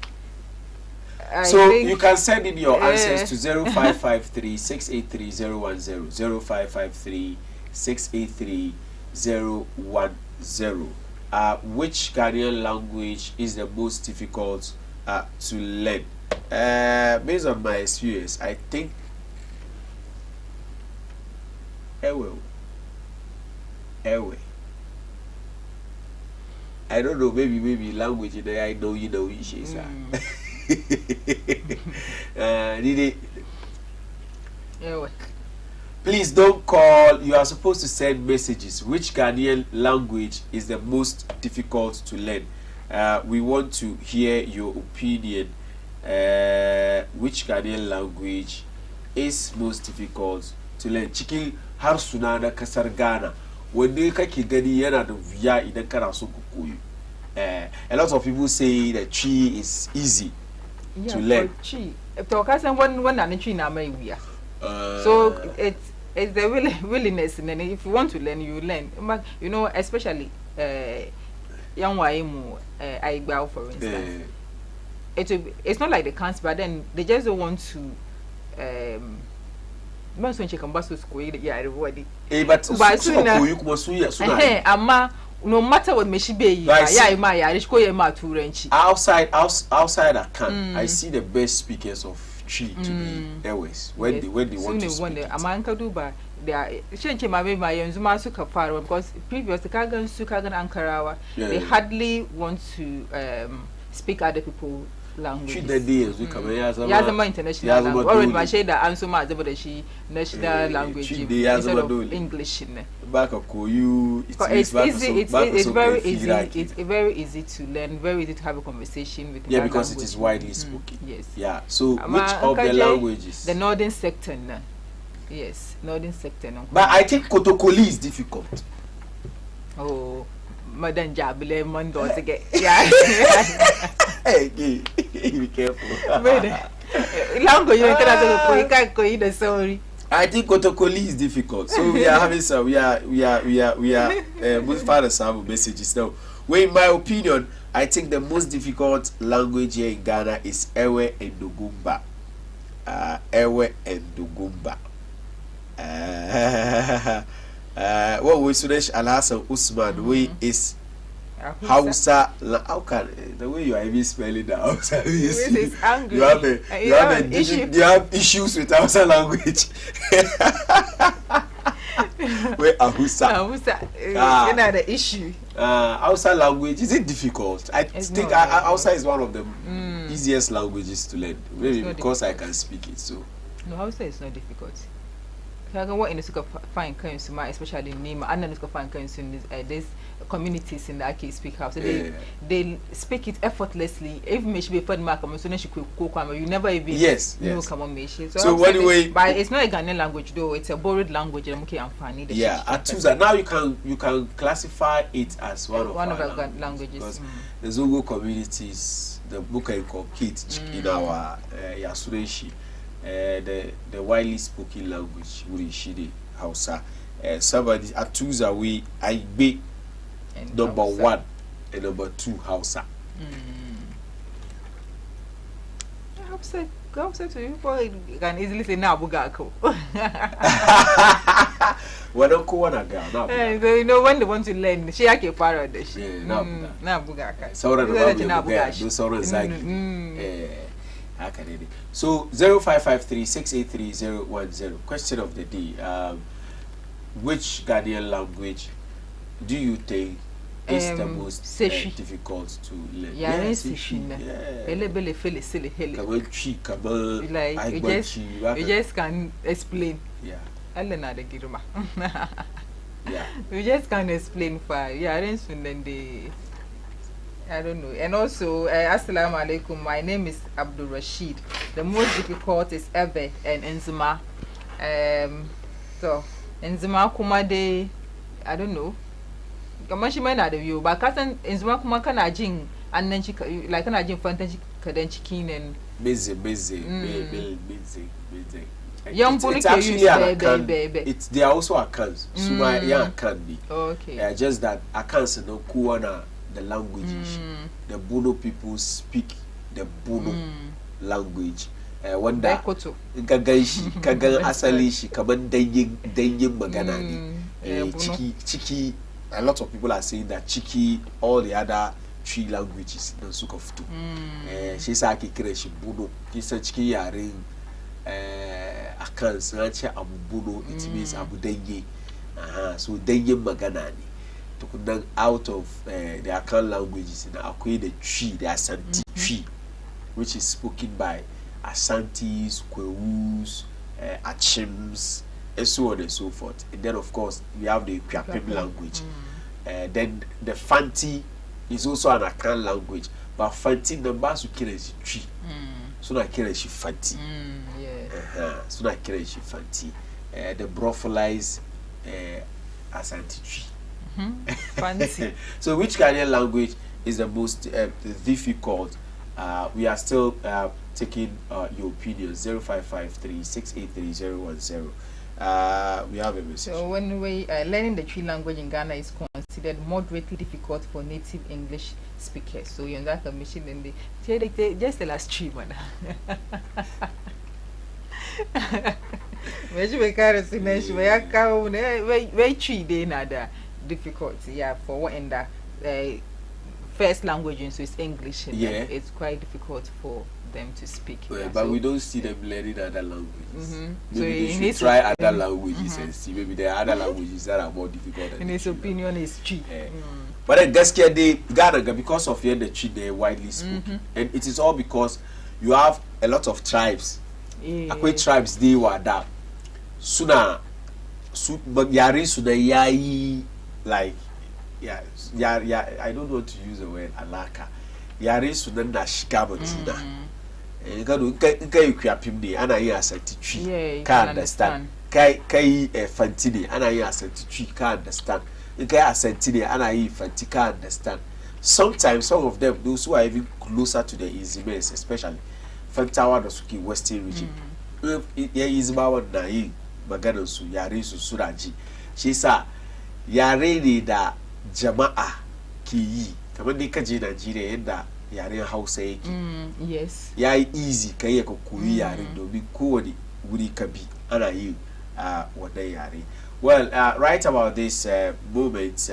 So you can send in your answers to 0553 683 010 0553 683 010. Which Ghanaian language is the most difficult to learn? Based on my experience, I think Ewe. I don't know, maybe language in there I know you know which is Please don't call. You are supposed to send messages. Which Ghanaian language is the most difficult to learn? We want to hear your opinion. Which Ghanaian language is most difficult to learn? Cikin harsuna na kasar Ghana, wanne kake gani yana da wuya idan kana so ka koyo? A lot of people say that Chi is easy to learn. Chi, if you can one and Chi na mai wuya. So it's the willingness, and then if you want to learn, you learn. You know, especially young Waimu, Aigba, for instance. It's not like they can't, but then they just don't want to. Most when she come back to school, yeah, everybody. But no matter what me she be, yeah, my Irish go ma too renchi. Outside I can. I see the best speakers of Chi to be always when they want to speak. Amanka do ba they are change my way my Zuma suka far because previously Kagan Sukagan Ankarawa they hardly want to speak other people language. Yazama international language. Already my shade that answer my she national language instead of English. Back of Koyu, it's easy. It's very easy. It's very easy to learn. Very easy to have a conversation with. Yeah, because it is widely spoken. Yes. Yeah. So which of the languages? The northern sector. Yes, northern sector. But I think Kotokoli is difficult. Oh. Madam Jabile Mondo again. Yeah. Hey, be careful. Language you can't go the sorry. I think Kotokoli is difficult. So we are having some we are most father some messages now. Well, in my opinion, I think the most difficult language here in Ghana is Ewe and Dugumba. Ewe and Dugumba. What we Suresh Al-Hassan Usman way is Hausa. How can the way you are even spelling the Hausa? You have issues with Hausa language. Where Hausa? You know the issue. Hausa language, is it difficult? I think Hausa is one of the easiest languages to learn. Maybe because I can speak it. So no, Hausa is not difficult. What in the sort of fine currency, especially in Nima, and then fine currency in these communities in the Aki speak house. So they speak it effortlessly. If me should be fun mark, I'm so she could cook. You never even know come on me. So anyway, but it's not a Ghanaian language though. It's a borrowed language. I'm funny. Yeah, Atuza. Now you can classify it as one of our languages. Because the Zongo communities, the Buka inculcate in our Yasureshi. The widely spoken language Urishidi Hausa. Somebody Atuza we Aigbe number Hausa. 1 and number 2 Hausa. Hausa to you can easily say Nabugako. Well, don't go on a girl. So you know when they want to learn, she ake para the she. Nabugaka. Saura Nabugaka. Do Saura Zagi. So 0553 683 010. Question of the day. Which Ghanaian language do you think is the most difficult to learn. Yeah, Elebele fele sele hele. Like you just can explain. Yeah. Elena de girma. Yeah. You just can't explain for I don't know. And also, Assalamu alaikum. My name is Abdul Rashid. The most difficult is Ebe and Enzima. So Enzima Kumade, I don't know. Kamashi may not view, but Katan Enzima Kumakana jing and then she like an agent fantasy caden chicken and busy. Young it's actually an account. They are also accounts. So my young can be. Okay. Just that accounts no kuana the language. The Bono people speak the Bono language. Wanda kagan asali shi kaman danyin magana ne. Chiki. A lot of people are saying that Chiki, all the other 3 languages, no suka fito. She sa ake kira shi Bono. Kisa Chiki yaren akan sanace abu Bono, it means abu danye. So danyin magana ne. Tukunan out of the Akan languages, akwai the Twi, the Asante Twi, which is spoken by Asantes, Kwewus, Achims, and so on and so forth. And then of course we have the Kwapem language. Then the Fanti is also an Akan language, but Fanti numbers who kill is Twi. So na kill is Fanti. So na kill is Fanti. The Bropholize Asante Twi. Fancy. So which Ghanaian language is the most difficult? We are still taking your opinion. 0553-683-010. We have a message. So when we learning the Twi language in Ghana is considered moderately difficult for native English speakers. So you that commission and they just the last 3 months. Difficulty, for what in the first language, so it's English. And it's quite difficult for them to speak. But we don't see them learning other languages. Maybe So they should try other languages and see. Maybe there are other languages that are more difficult. In his opinion, is Twi. But then Gaskia they Ghana, because of the Twi, they widely spoken, and it is all because you have a lot of tribes. Akwe tribes they were that sooner, but yari sooner yai. Like, I don't want to use the word alaka. Yare sunan na shikaba tuna. Kai kwapim ana yi asati twi. Ka understand. Kai fantini ana yi asati twi. Ka understand. Kai asantini ana yi fanti. Ka understand. Sometimes some of them, those who are even closer to the Izimens, especially Fantawa da suke Western region. Ya Izima wannan yi maganar su yare su suraji. Shi sa yare ne da jama'a ke yi kamar ni kaje Najeriya yadda yaren Hausa yake. Yes. Yayi easy kai ka koyi yaren domin kowane wuri ka bi ana yi wannan yare. Well, right about this moment,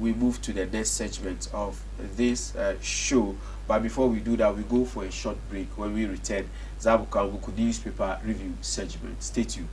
we move to the next segment of this show. But before we do that, we go for a short break. When we return, Zabuka Muku newspaper review segment. Stay tuned.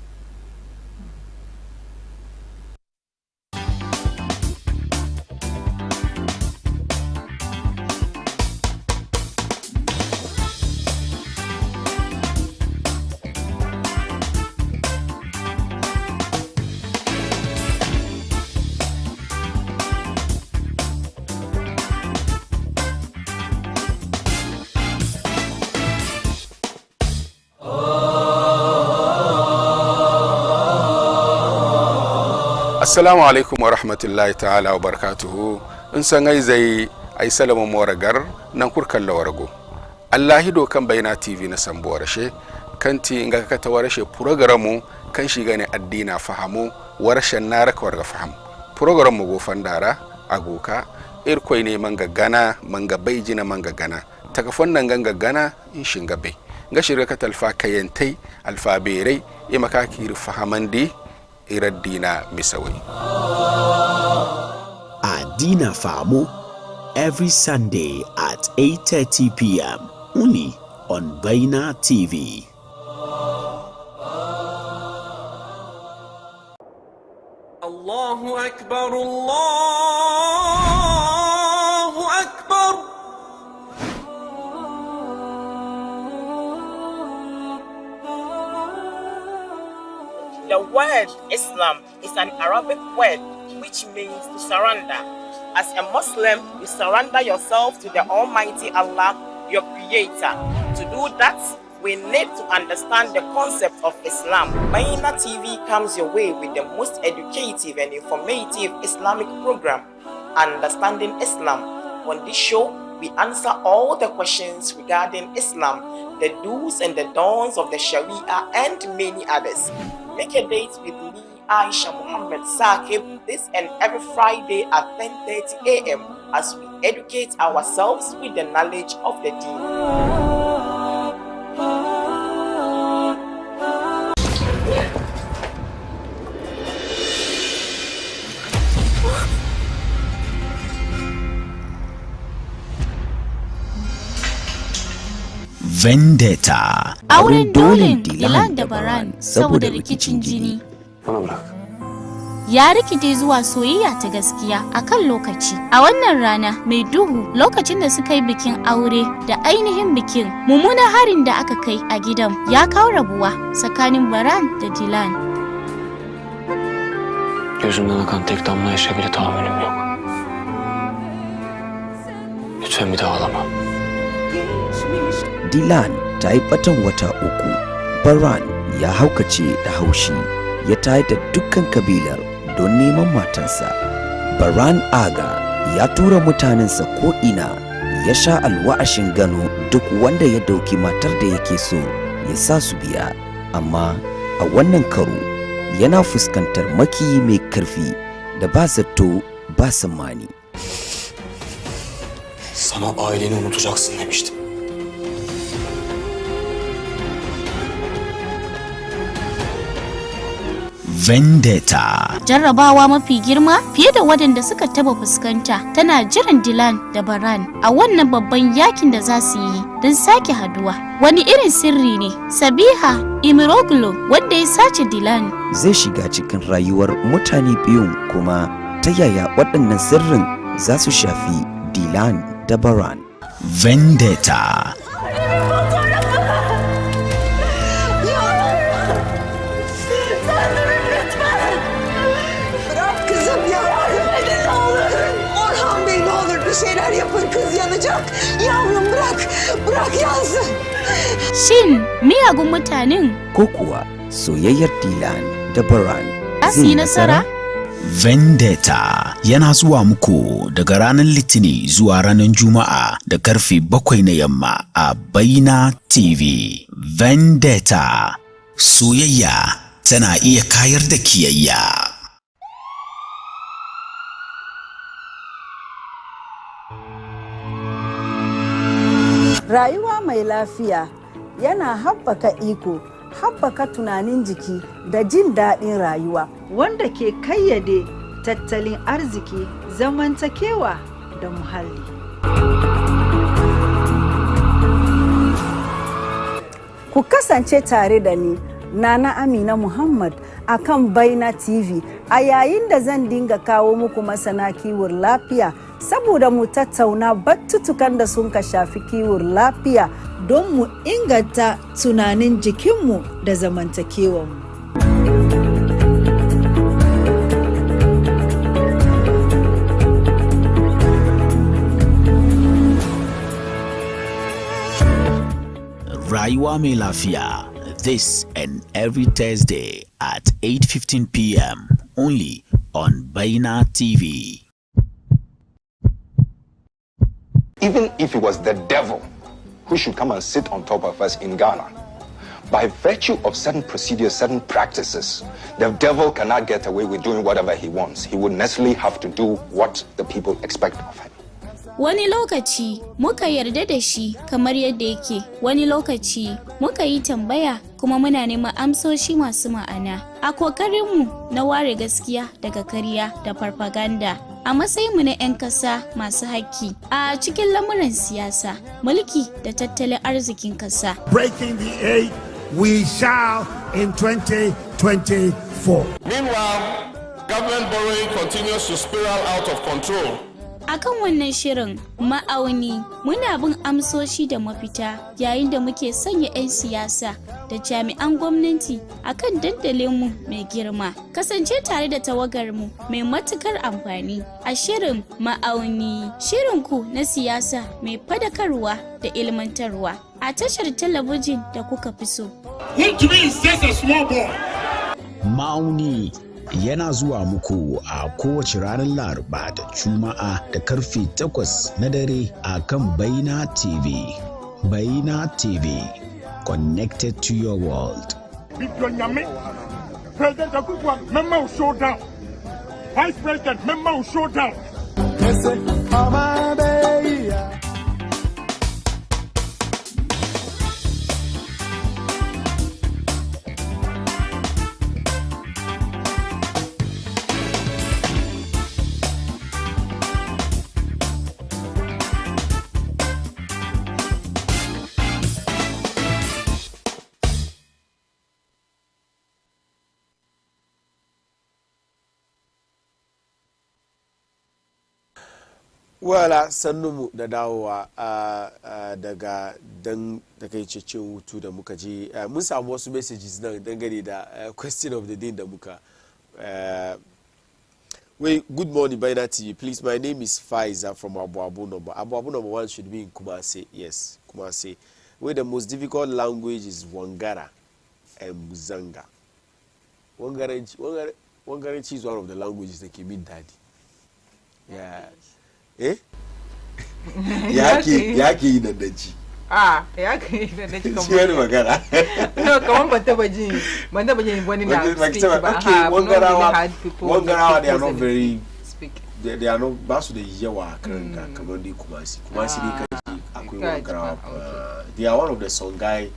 Assalamu alaikum wa rahmatullahi ta'ala wa barakatuhu. In san zai ai salama moragar nan kurkan lawarago. Allahi do kan bayna TV na sambo warashe kanti inga ka ta warashe programu kan shiga ne addina fahamu warashen nara ka warga faham. Programu go fandara agoka irkoi ne manga gana manga baijina manga gana. Taka fonnan ganga gana in shinga bai. Nga shirga ka talfa kayantai alfa berai imakaki fahamandi Iradina Misawi. Adina Famo every Sunday at 8:30 p.m. only on Baina TV. Allahu Akbar, Allahu Akbar. The word Islam is an Arabic word which means to surrender. As a Muslim, you surrender yourself to the Almighty Allah, your Creator. To do that, we need to understand the concept of Islam. Baina TV comes your way with the most educative and informative Islamic program, Understanding Islam. On this show, we answer all the questions regarding Islam, the do's and the don'ts of the Sharia, and many others. Make a date with me, Aisha Muhammad Saqib, this and every Friday at 10:30 a.m. as we educate ourselves with the knowledge of the deen. Vendetta. Auren dolin Dilan da Baran saboda rikicin jini. Ya rikide zuwa soyayya ta gaskiya a kan lokaci. A wannan rana mai duhu lokacin da suka yi bikin aure da ainihin bikin, mummunan harin da aka kai a gidan ya kawo rabuwa tsakanin Baran da Dilan. Gözümden akan tek damla yaşa bile tahammülüm yok. Lütfen bir daha ağlama. Dilan ta yi batan wata uku. Baran ya haukace da haushi, ya tayar da dukkan kabilar don neman matansa. Baran Aga ya tura mutanensa ko'ina, ya sha alwa'ashin gano duk wanda ya dauki matar da yake so ya sa su biya. Amma a wannan karo yana fuskantar makiyi mai karfi da ba zato ba tsammani. Sana aileni unutacaksın demiştim. Vendetta. Jarrabawa mafi girma fiye da waɗanda suka taba fuskanta tana jiran Dilan da Baran a wannan babban yakin da za su yi don sake haduwa. Wani irin sirri ne Sabiha Imiroglu wanda ya sace Dilan zai shiga cikin rayuwar mutane biyun, kuma ta yaya waɗannan sirrin za su shafi Dilan da Baran. Vendetta. Bir şeyler yapın, kız yanacak. Yavrum bırak yansın. Shin miyagun mutanen ko kuwa soyayyar Dilan da Baran zai yi nasara? Vendetta yana zuwa muku daga ranar Litini zuwa ranar Juma'a da karfe 7 na yamma a Baina TV. Vendetta, soyayya tana iya kayar da kiyayya. Rayuwa mai lafiya yana haɓaka iko, haɓaka tunanin jiki da jin daɗin rayuwa, wanda ke kayyade tattalin arziki, zamantakewa da muhalli. Ku kasance tare da ni, Nana Amina Muhammad, akan Baina TV a yayin da zan dinga kawo muku masana kiwon lafiya, saboda mu tattauna batutukan da sun ka shafi kiwon lafiya don mu inganta tunanin jikinmu da zamantakewanmu. Rayuwa mai lafiya, this and every Thursday at 8:15 p.m. only on Baina TV. Even if it was the devil who should come and sit on top of us in Ghana, by virtue of certain procedures, certain practices, the devil cannot get away with doing whatever he wants. He would necessarily have to do what the people expect of him. Wani lokaci muka yarda da shi kamar yadda yake, wani lokaci muka yi tambaya kuma muna neman amsoshi masu ma'ana. A kokarinmu na ware gaskiya daga ƙarya da farfaganda. A matsayinmu na 'yan ƙasa masu haƙƙi a cikin lamuran siyasa, mulki da tattalin arzikin ƙasa. Breaking the 8, we shall in 2024. Meanwhile, Government borrowing continues to spiral out of control. Akan wannan shirin ma'auni muna bin amsoshi da mafita yayin da muke sanya 'yan siyasa da jami'an gwamnati akan dandalinmu mai girma. Kasance tare da tawagarmu mai matukar amfani a shirin ma'auni, shirinku na siyasa mai fadakarwa da ilmantarwa a tashar talabijin da kuka fi so. Ma'auni yana zuwa muku a kowace ranar Laraba da Juma'a da karfe 8 na dare a kan Baina TV. Baina TV, connected to your world. President Akufo, member will show down. Vice President, member will show down. wala sannunmu da dawowa daga dan takaitaccen hutu da muka je mun samu wasu messages nan dangane da question of the day da muka good morning Baina TV, please, my name is Faiza from Abu number 1 should be in Kumasi. Yes, Kumasi, where the most difficult language is Wangara and Muzanga. Wangaranchi is one of the languages that came in daddy. Yeah. Eh? Yaki yi da daji. Yaki yi da daji kamar. Shi wani magana. No, kamar ban taba jin wani na speak ba. Okay, Wangarawa they are not very they are not ba su da yawa kan kamar di Kumasi. Kumasi ne kaji akwai Wangarawa. They are one of the Songhai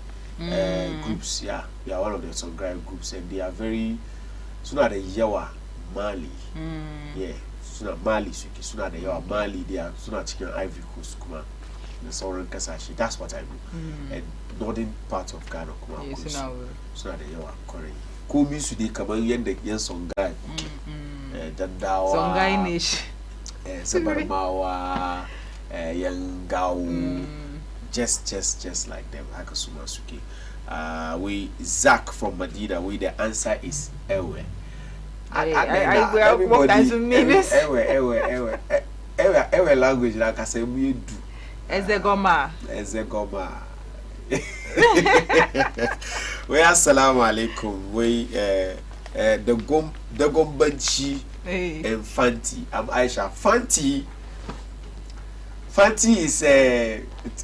groups. Yeah, they are one of the Songhai groups and they are very suna da yawa Mali. Yeah. Suna Mali suke suna da yawa Mali dia suna cikin Ivory Coast kuma da sauran kasashe. That's what I know. And northern part of Ghana kuma suna da yawa kwarai. Komi su dai kamar yadda yan Songhai Dandawa Songhai ne shi Sabarmawa yan Gawo just like them haka su ma suke. We Zach from Medina, we the answer is Ewe. Ewe language like I say we do. Ezegoma. We assalamu alaikum. We the gombanchi and Fanti. I'm Aisha. Fanti is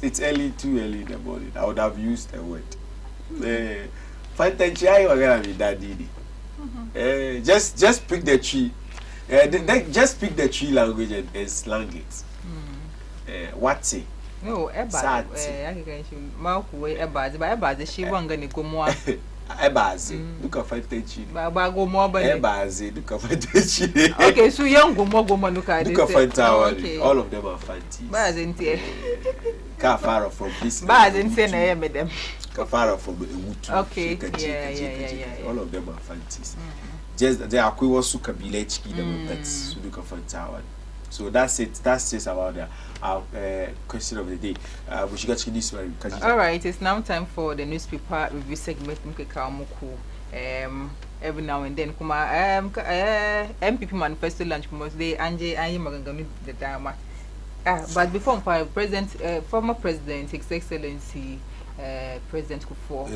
it's early, too early in the morning. I would have used the word. Fanti I gonna be daddy. Just pick the tree. Just pick the tree language and slang it. What's it? No, she wanga ni kumwa. Ebazi, look at Fanti. Baba go more but Ebazi, look at Fanti. Okay, so young go more look at Fanti. All of them are Fanti. Bazinte. Kafara from this. Bazinte na them. Kafara from Utu. Okay. Yeah. All of them are Fantis. Just they are Kwiwa Suka Bilechki, the pets, Suduka Fantawan. So that's it. That's just about our question of the day. We should get to this one. All right, it's now time for the newspaper review segment. Every now and then, MPP manifesto launch most day. Angie Maganganu the Dama. But before former President, His Excellency President Kufuor,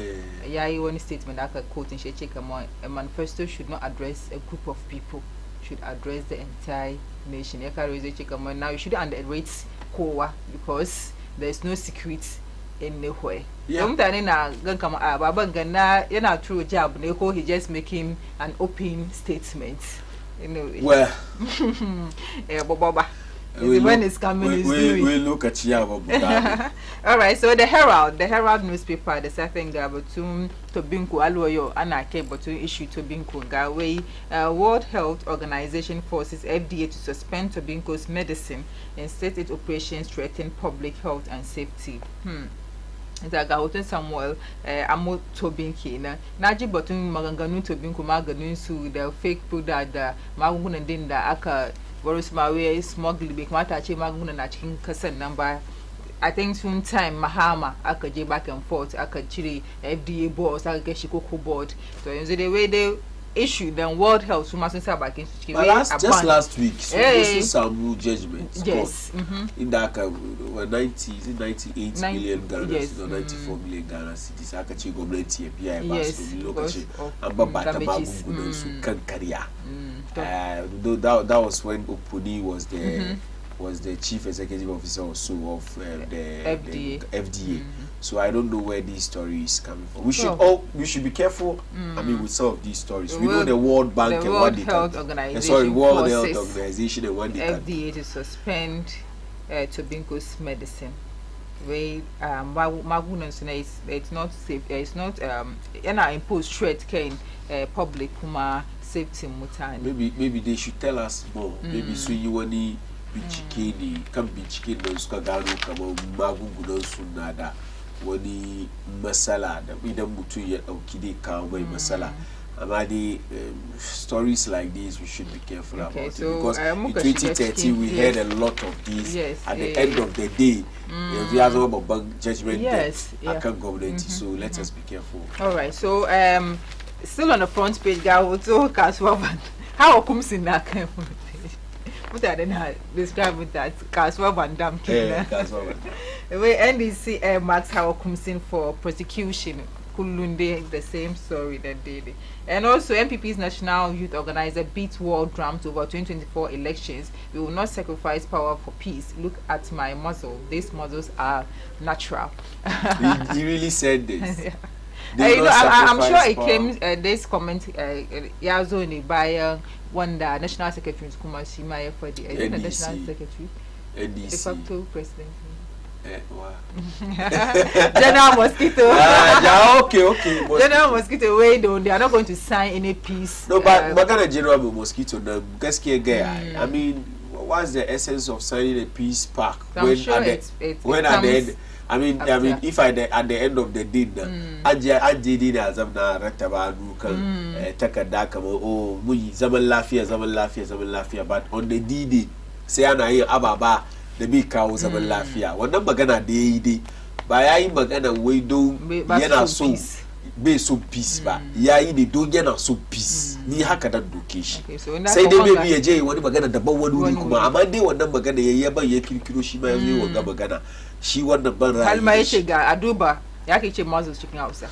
one statement I could quote in Shecheka, a manifesto should not address a group of people, should address the entire nation. Now you shouldn't underrate Kowa because there is no secret anywhere. True job, he just making an open statement. Well, when it's coming, we look at Yabo. All right, so the Herald newspaper, the second Gabotum Tobinko Aloyo Anake Botun issue Tobinko Gawe. World Health Organization forces FDA to suspend Tobinko's medicine and set its operations threaten public health and safety. Zaga Hotel Samuel, Amo Tobin Kina, Naji Botun Maganganu Tobin Kumaganu su the fake product da Magun and Dinda Aka Boris Mawe smuggling big matachi Magun and Aching Kasan number. I think soon time Mahama Aka J back and forth, Aka Chile, FDA boss, Aka Shikoku board. So the way they issue then World Health who mustn't say back in just last week, so this is some judgment. Yes. In Dhaka, 98 million Ghana, yes. 94 million Ghana cities. Akachi government here, yes, that was when Opudi was the was the chief executive officer also of the FDA. So I don't know where this story is coming from. We should be careful. I mean, with some of these stories, we know the World Bank and what they can. World Health Organization and what they can. FDA to suspend tobacco's medicine. It's not safe. It's not impose threat can public safety mutani. Maybe they should tell us more. Maybe so you want to be chicken, come be chicken no skagano kama magungu no sunada. Wani masala da idan mutum ya dauki dai kawo mai masala. Amma dai stories like this we should be careful about it, because in 2030 we heard a lot of these. At the end of the day we have a big judgment akan gwamnati, so let us be careful. All right, so still on the front page Gawo to Kaswaban, how comes in that kind of what I didn't describe with that Kaswaban dam the way NDC marks how comes in for prosecution. Kulunde, the same story that daily. And also MPP's National Youth Organizer beat world drums over 2024 elections. We will not sacrifice power for peace. Look at my muzzle. These muzzles are natural. He really said this. I'm sure it came this comment Yazoni by one the National Secretary Kumashima for the National Secretary, NDC. de facto president. General Mosquito. Okay. General Mosquito, wait, they are not going to sign any peace. No, but Magana General Mosquito, the Gaskier guy. I mean, what's the essence of signing a peace pact when sure at the end? I mean, if at the end of the day, I did as I'm not Ratabanu can Takadaka, oh, we Zaman Lafia, but on the DD, say Ababa. The big cows of Lafia. One number gonna day by I magana we do yena so be so peace ba ya yi do yena so peace ni haka da doke shi sai dai maybe ya je wani magana daban wani wuri kuma amma dai wannan magana ya ba ya kirkiro shi ma yazo yi wanga magana shi wannan ban ra'ayi kalma yace ga aduba ya ke ce muzzles cikin Hausa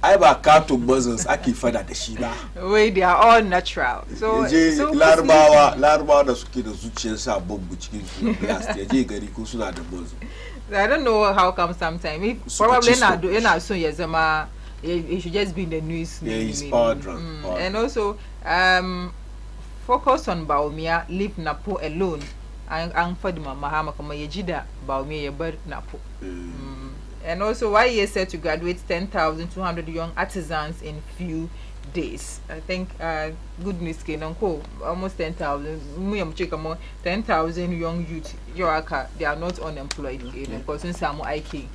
ai ba cartoon muzzles ake fada da shi ba wai they are all natural so larbawa da suke da zuciyar sa bombu cikin su blast ya je gari ko suna da muzzle. I don't know how come sometimes if probably not so yazama it should just be in the news. Yeah, he's power drunk. And also focus on Baumia, leave Napo alone and for the Mahama kama yejida Baumia ye bar Napo. And also why he is set to graduate 10,200 young artisans in few days. I think good news came almost 10,000 10,000 young youth they are not unemployed because in some IK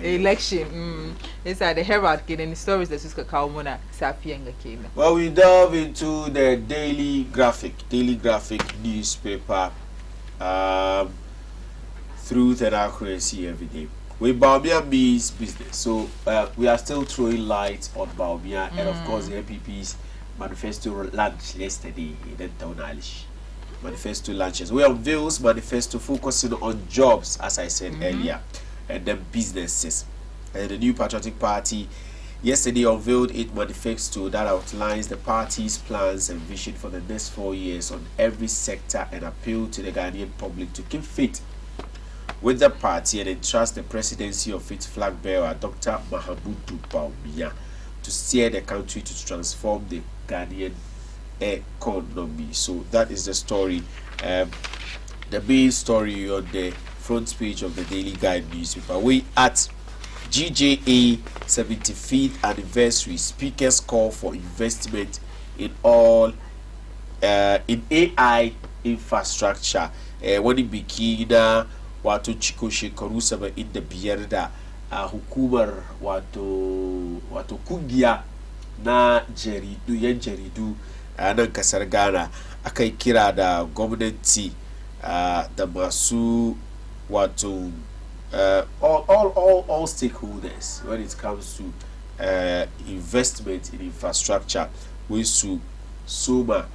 election it's at the Herald getting stories that Suska Kaumona Safiya came. Well, we delve into the daily graphic newspaper truth and accuracy every day. With Baumia means business, so we are still throwing light on Baumia and of course the MPP's manifesto launch yesterday in Taunalish. Manifesto launches. We unveils manifesto focusing on jobs, as I said earlier, and then businesses. And the New Patriotic Party yesterday unveiled its manifesto that outlines the party's plans and vision for the next 4 years on every sector and appealed to the Ghanaian public to keep faith with the party and entrust the presidency of its flag bearer, Dr. Mahamudu Baumia, to steer the country to transform the Ghanaian economy. So that is the story, the main story on the front page of the Daily Guide newspaper. We at GJA 75th anniversary, speakers call for investment in all in AI infrastructure. When it begin wato ciko shekaru 75 da hukumar wato kungiya na yan jaridu a nan kasar Ghana aka yi kira da gwamnati da masu wato all stakeholders when it comes to investment in infrastructure wai su soma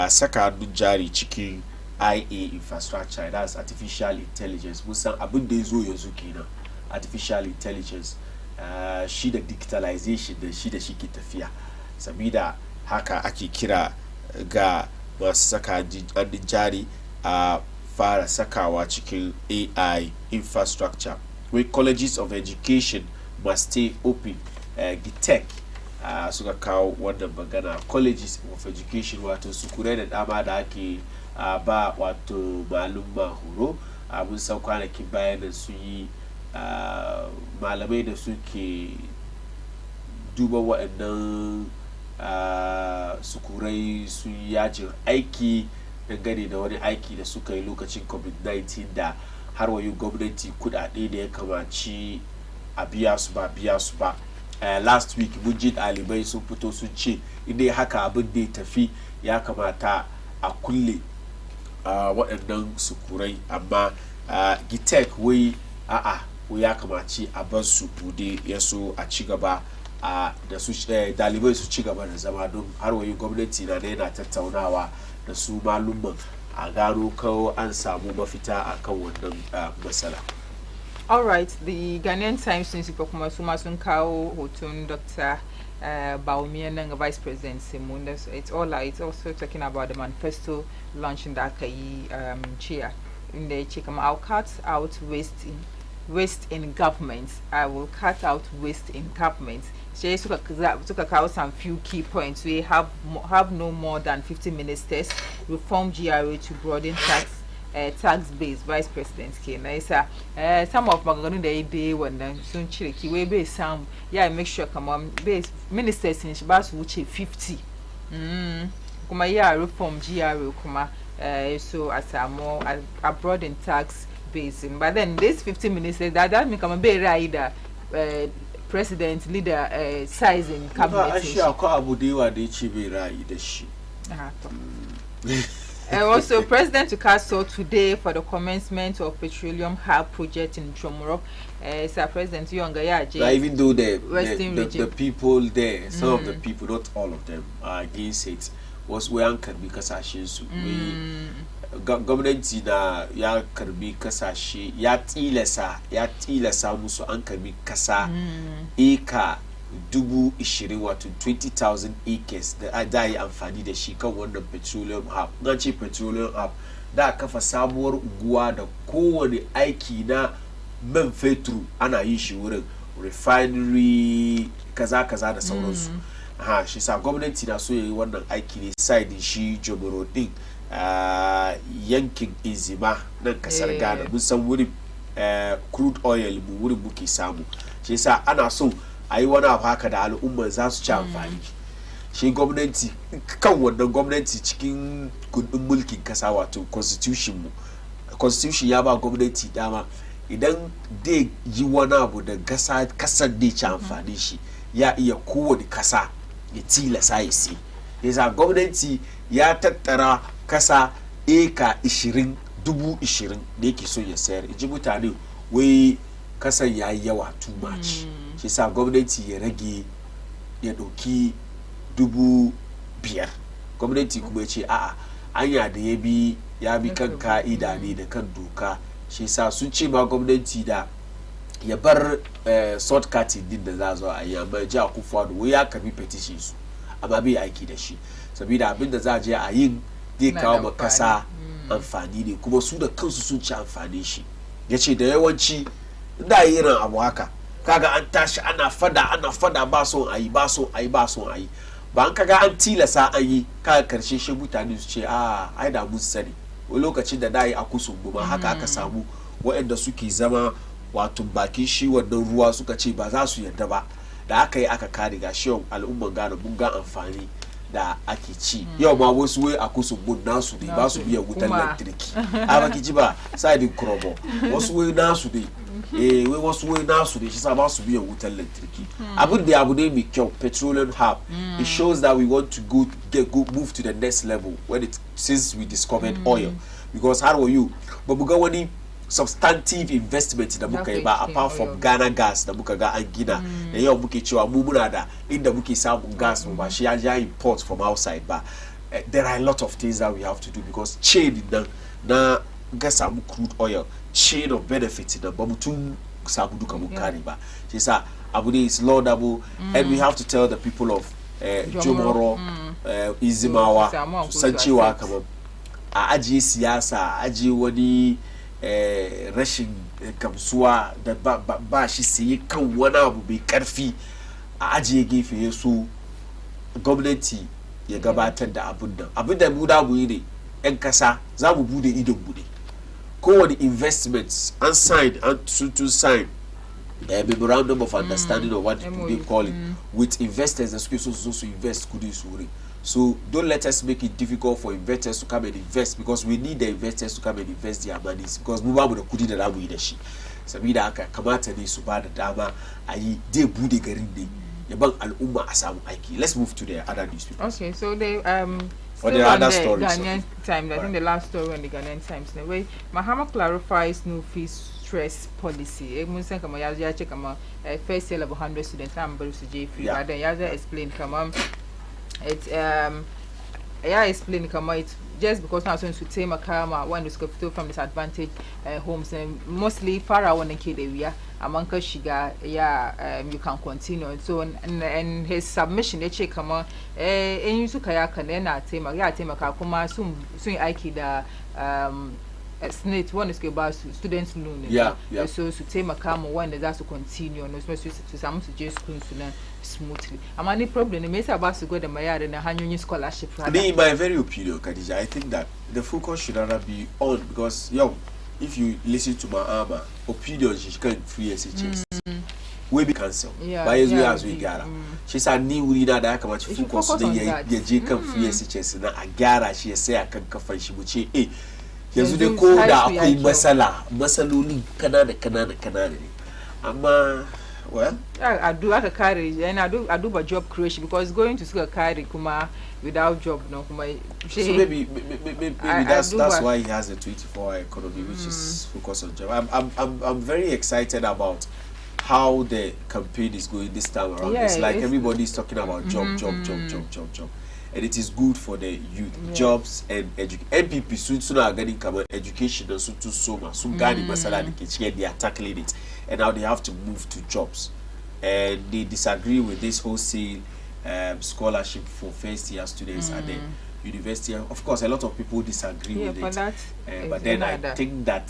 saka hannun jari cikin IA infrastructure, that's artificial intelligence. Musan abin da ya zo yanzu kenan artificial intelligence, shi da digitalization da shi ke tafiya, sabida haka ake kira ga masu saka hannun jari a fara sakawa cikin AI infrastructure. Where colleges of education must stay open. GITEC suka kawo wannan magana. Colleges of education wato sukurai da dama da ake ba wato malumma horo. Mun san kwanakin bayan da su yi malamai da suke duba waɗannan sukurai su yajin aiki dangane da wani aiki da suka yi lokacin covid-19 da har wayo gwamnati kudade da ya kamaci a biya su ba. Last week mun ji ɗalibai sun fito sun ce inda haka abin da ya tafi ya kamata a kulle waɗannan sukurai, amma GITEC wai ya kamaci a bar su bude ya so a ci gaba da su dalibai su ci gaba da zama don har wayo gwamnati na yana tattaunawa da su malumman a gano kawo an samu mafita a kan wannan matsala. All right, the Ghanaian Times newspaper kuma su ma sun kawo hoton Dr. Bawumia Nanga, Vice President Simunda. So it's also talking about the manifesto launching that chair in the Chikama. I'll cut out waste in government. I will cut out waste in government. She took out some few key points. We have no more than 50 ministers. Reform GRA to broaden tax base. Vice President Kena. Some of Maganu they when soon chilly we be some make sure come on base ministers in Shabas which 50. Kuma reform GRA kuma so as a more a broaden tax base. But then this 50 ministers that mean come be either president leader size in cabinet. Also, President Tukaso today for the commencement of petroleum hub project in Chomoro. Sir President Yonga even though the people there, some of the people, not all of them, are against it, was we anchored because government na ya karbi kasashe ya tilasa musu an karbi kasa eka 20,000 wato 20,000 acres da yi amfani da shi kan wannan petroleum hub. Na ce petroleum hub da kafa sabuwar unguwa da kowane aiki na man fetur ana yin shi wurin, refinery kaza da sauransu. Shi sa gwamnati na so yayi wannan aiki ne side shi Jomoro din yankin Izima nan kasar Ghana. Mun san wurin crude oil mu wurin muke samu, shi sa ana so ayi wani abu haka da al'umma za su ci amfani. Shi gwamnati kan wannan gwamnati cikin kundin mulkin kasa wato constitution ya ba gwamnati dama idan dai yi wani abu da kasar da ci amfani shi ya iya kowane kasa ya tilasa ya sai. Yasa gwamnati ya tattara kasa eka 20,000 da yake so ya sayar. Iji mutane wai kasan ya yi yawa too much. Shi sa gwamnati ya rage ya ɗauki 5,000. Gwamnati kuma ya ce anya da ya bi kan ka'ida ne da kan doka. Shi sa sun ce ma gwamnati da ya bar shortcutting din da za zo a yi, amma ji a kufuwa da ya karbi petition su amma bai aiki da shi, saboda abin da za a je a yin zai kawo ma kasa amfani ne kuma su da kansu sun ci amfani shi. Ya ce da yawanci da yi irin abu haka kaga an tashi ana fada ba son ayi ba an kaga an tilasa an yi kaga karshe shi mutane su ce ai da mun sani. Wani lokacin da da yi a kusun ma haka aka samu waɗanda suke zama wato bakin shi wannan ruwa suka ce ba za su yarda ba, da aka yi aka kare ga shi al'umman Ghana mun ga amfani da ake ci yau ma wasu wai akoso bun nasu dai ba su biya wutar lantarki a baki ji ba side krobo wasu wai nasu dai wai wasu wai nasu dai shi sa ba su biya wutar lantarki abin da abu ne mai kyau petroleum hub it shows that we want to move to the next level since we discovered oil because how are you ba mu ga wani substantive investment da muka yi ba apart from Ghana gas da muka ga an gina da yau muke cewa mu muna da inda muke samun gas mu ba shi ya import from outside ba there are a lot of things that we have to do because chain na ga samu crude oil chain of benefits da ba mutum samu duka mun kare ba shi yasa abu ne is laudable and we have to tell the people of Jomoro Izimawa san cewa kamar a ajiye siyasa a ajiye wani rashin gamsuwa da ba shi sai kan wani abu mai karfi a ajiye gefe su gwamnati ya gabatar da abin da mu da mu yi ne yan kasa za mu bude idon bude kowane investments an sign to sign a memorandum of understanding of what they call it with investors that so invest kudi su wuri. So don't let us make it difficult for investors to come and invest because we need the investors to come and invest their monies because mu ba mu da kudi da zamu yi da shi saboda haka kamata ne su ba da dama a yi dai bude garin ne yaban al'umma a samu aiki. Let's move to the other newspapers. Okay, so they or the other stories. Ghanaian Times. I think the last story on the Ghanaian Times. In a way, Mahama clarifies new fees stress policy. First sale of 100 students. I'm very J free. But then Yaza explain it's just because now so to take Makama one is from disadvantaged homes and mostly far away in Kid area. Amanka Shiga, you can continue. So and his submission they check and you took a canena tema kuma soon Aiki the SNIT one is about students loan. So to take Makama one that's to continue and especially to some suggest school to learn smoothly. I'm any problem. It makes about to go to my yard and a hundred scholarship. In my very opinion, Khadija, I think that the focus should rather be on because if you listen to my armor, opinion she can free SHS. We be cancelled. By as we gather. She's a new leader that I come to focus on the J can free SHS and I gather she say I can cover she would say, hey, here's the code that I Masaluni Canada. Well, I do like a carry and I do my job creation because going to school carry kuma without job no kuma. So maybe that's why he has a 24-hour economy which is focused on job. I'm very excited about how the campaign is going this time around. It's like everybody is talking about job, and it is good for the youth. Jobs and education. MPP soon are getting education and so much. They are tackling it. And now they have to move to jobs, and they disagree with this wholesale scholarship for first-year students at the university. Of course, a lot of people disagree with it, but then I think that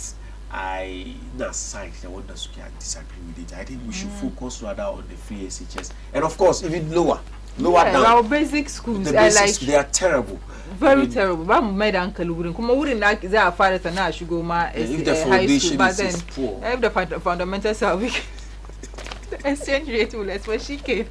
I want us to disagree with it. I think we should focus rather on the free SHS, and of course, even lower down. Our basic schools the basics, they are terrible. Very terrible. But my uncle wouldn't come over like that father and I should go my if the foundation is poor. If the fundamentals are weak, the exchange rate will less for she came.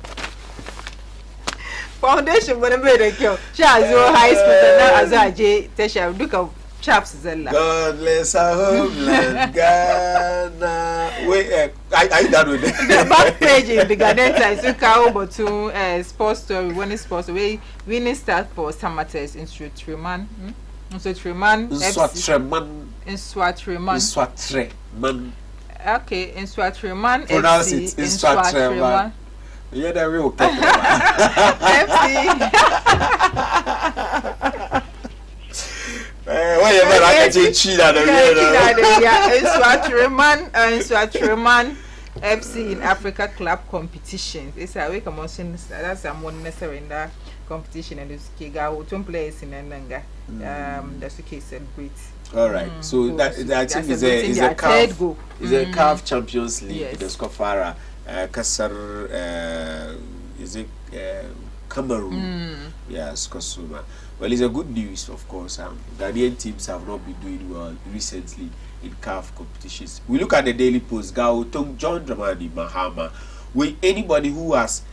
Foundation when I made a kill. She has your high school now as I J Tesha look of chaps Zella. God bless our homeland, Ghana. Wait, I done with it. The back page in the Ghanaian Times took over to sports story. One is sports away. Winning start for Samates in Swatreman. In Swatreman. Okay, in Swatreman. Pronounce it in Swatreman. Yeah, the real whatever I can cheat out of Swatreman FC in Africa Club competition. It's a week among that's a more necessary in that competition and this Kiga 2 players in Nanga. That's the case celebrate. All right, so that I think is a CAF is a CAF Champions League. The Skofara Kasar is it Cameroon? Yes, Kosuma. Well, it's a good news, of course. Ghanaian teams have not been doing well recently in CAF competitions. We look at the Daily Post. John Dramani Mahama, with anybody who has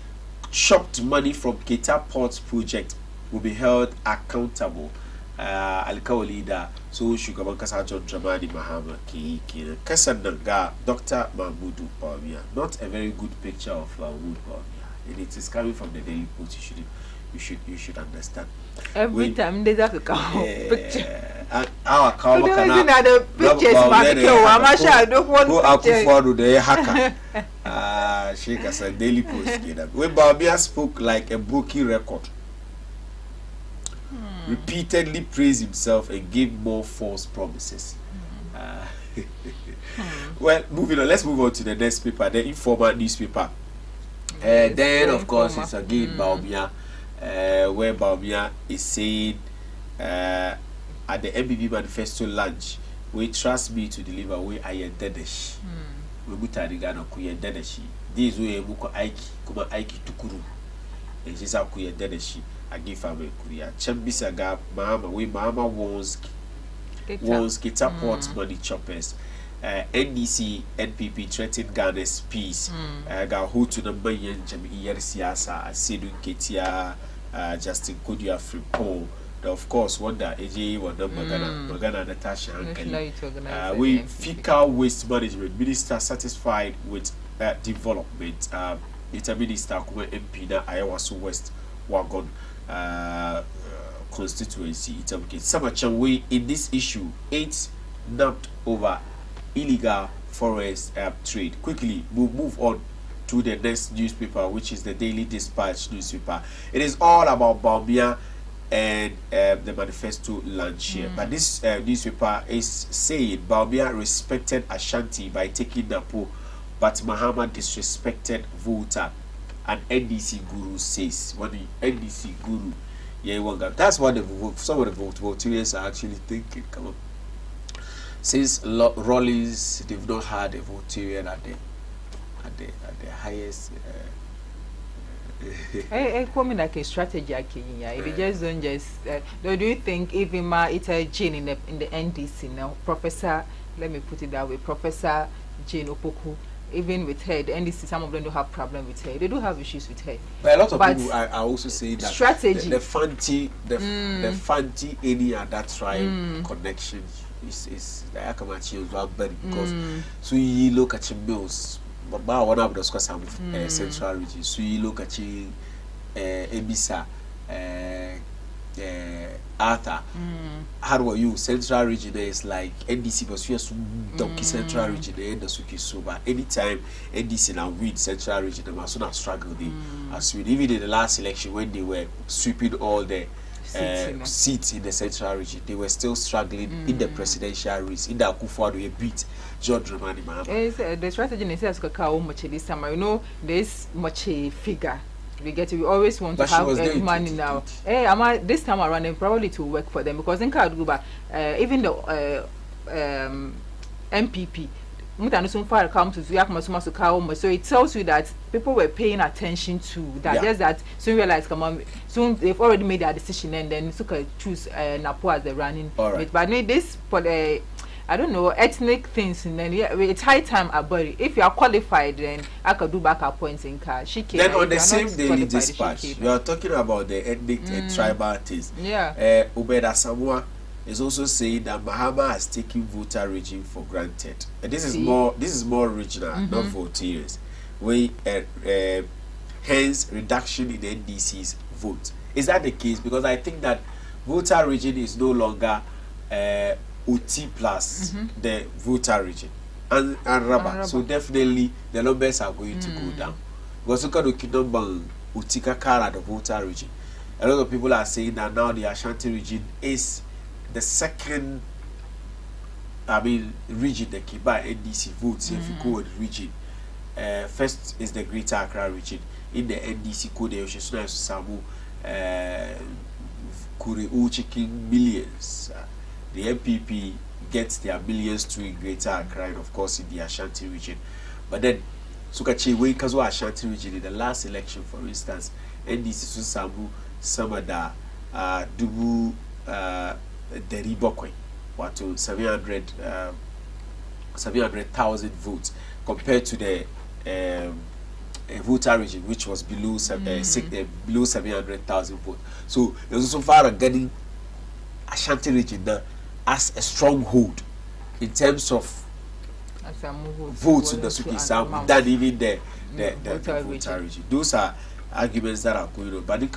chopped money from Keita Ports project will be held accountable. Alkawali da so shugaban kasa John Dramani Mahama ke kenan kasan nan ga Dr. Mahmudu Bawumia. Not a very good picture of Mahmudu Bawumia, and it is coming from the Daily Post. You should understand. Every time they have to come picture. Our cow can the pictures I don't want to the hacker. Sheikh as a Daily Post. When Bawumia spoke like a broken record. Repeatedly praised himself and gave more false promises. Well, moving on. Let's move on to the next paper, the Informer newspaper. Then, of course, it's again Bawumia, where Bawumia is saying at the MBB manifesto launch, we trust me to deliver. We are dedesh. We mutariga kuye dedeshi. This way muko aiki kuma aiki tukuru. Ejisa kuye dedeshi. Agifa me kuria. Chembisaga mama we mama wons kita port money choppers. NDC NPP threatened Ghana's peace. Ga hutu na mayen jami iyari siyasa Asidu Ketia Justin Kodia Frimpong. Of course, wonder AJ wonder Magana Natasha Hankali. We Fecal Waste Management Minister satisfied with development. It's a minister kuma MP na Ayawaso West Wagon constituency. It's okay. Samachanwe in this issue 8 napped over illegal forest trade. Quickly, we'll move on to the next newspaper, which is the Daily Dispatch newspaper. It is all about Bawumia and the manifesto launch here. But this newspaper is saying Bawumia respected Ashanti by taking Napo, but Mahama disrespected voter. And NDC guru says, when the NDC guru, that's what some of the voters are actually thinking. Come on. Since Rollins, they've not had a votarian at the highest. I come like a strategy. They just don't just. Do you think even it's a Jane in the NDC now, Professor? Let me put it that way, Professor Jane Opoku. Even with her, the NDC, some of them don't have problem with her. They do have issues with her. But a lot of people are also saying that strategy, the fancy any other tribe connection is the Akamachi is well better because so you look at your bills. But one of those some central region. So you look at Ebisa, Arthur. How do you central region is like NDC was just donkey central region the Suki so but anytime NDC now win central region they must not struggle as we even in the last election when they were sweeping all the seats in the central region they were still struggling in the presidential race in the Akufo-Addo beat John Dramani Mahama. The strategy is how much this summer, you know, there's much figure. We always want to have money now. This time around, probably to work for them because in Kaduba, even the MPP, so it tells you that people were paying attention to that. Just that soon realize, soon they've already made their decision and then choose Napo as the running mate. But this for the I don't know, ethnic things, and then it's high time about it. If you are qualified, then I could do backup points in car. Then on the same Daily Dispatch, you are talking about the ethnic and tribal things. Ubeda Samoa is also saying that Mahama has taken voter regime for granted. And this is more regional, not voters. Hence reduction in the NDC's vote. Is that the case? Because I think that voter region is no longer OT plus the voter region and rubber. So definitely the numbers are going to go down. Because look at the Kingdom Utika Kara, the voter region. A lot of people are saying that now the Ashanti region is the second region that can buy NDC votes if you go with region. First is the Greater Accra region. In the NDC code, they should Samu Kuri chicken millions. The MPP gets their millions to in Greater Accra and of course in the Ashanti region. But then Sukachi Wekazo Ashanti region in the last election, for instance, NDC Susamu Samada Dubu Deribokwe Wato 700,000 votes compared to the voter region, which was below below 700,000 votes. So it was also far getting Ashanti region now as a stronghold in terms of votes in the Suki Sam than even the voter region. Those are arguments that are going on. But it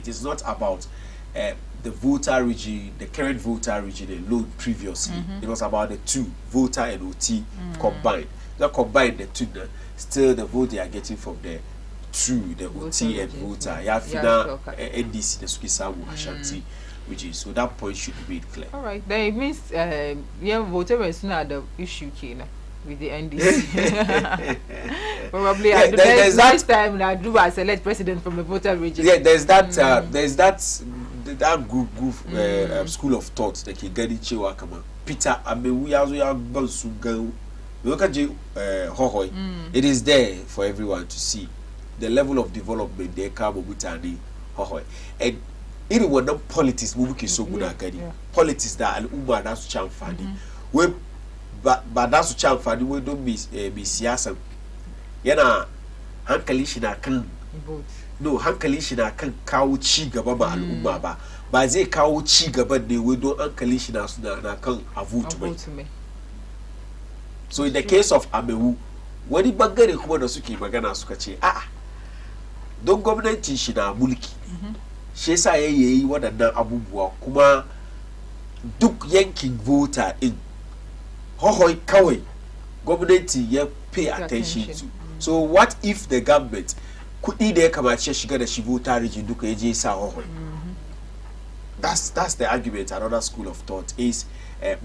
is not about the voter region, the current voter region alone previously. It was about the two, voter and OT combined. They combined the two, still the vote they are getting from the two, the OT and voter. Yafina NDC, the Suki Samu Ashanti region. So that point should be made clear. All right. Then it means voter is not the issue, Kena. With the NDC, probably there's next time I do I select president from the voter region. Yeah, there's that group school of thought that can get it. Peter, I mean, we are going to go. Look at you, Hohoi. It is there for everyone to see the level of development they come with and Hohoi. And it was not politics. We so good politics that and Umar that's charm funny. But that's child for the way don't be siyasa. Yana hankali shi na kan no hankali shi na kan kawo ci gaba ba al'umma ba zai kawo ci gaba ne wai don hankali shi na kan a vote mai. So in the case of Amewu wani bangare kuma da suke magana suka ce a'a don gwamnati shi na mulki shi yasa yayi waɗannan abubuwa kuma duk yankin voter in hohoi kawai gwamnati ya pay attention to. So what if the government kudi da ya kamace shiga da shi voter region duka ya je sa hohoi? That's the argument another school of thought is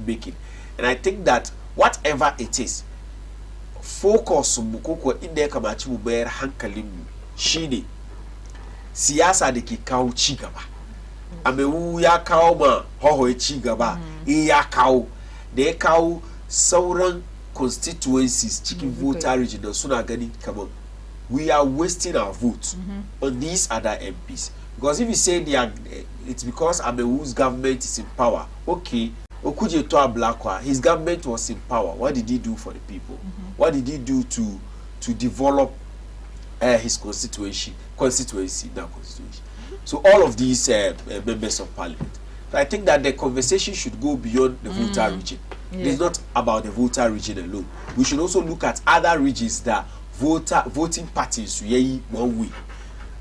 making. And I think that whatever it is, focus mu koko inda ya kamace mu bayar hankalin mu shine siyasa da ke kawo ci gaba. Amewu ya kawo ma hohoi ci gaba, ya kawo da ya kawo sauran constituencies cikin voter region da suna gani kamar we are wasting our vote on these other MPs. Because if you say it's because Amewu's government is in power, okay, Okuje Toa Blakwa, his government was in power. What did he do for the people? What did he do to develop his constituency? So all of these members of parliament. So I think that the conversation should go beyond the voter region. Yeah. It's not about the voter region alone. We should also look at other regions that voting parties one way.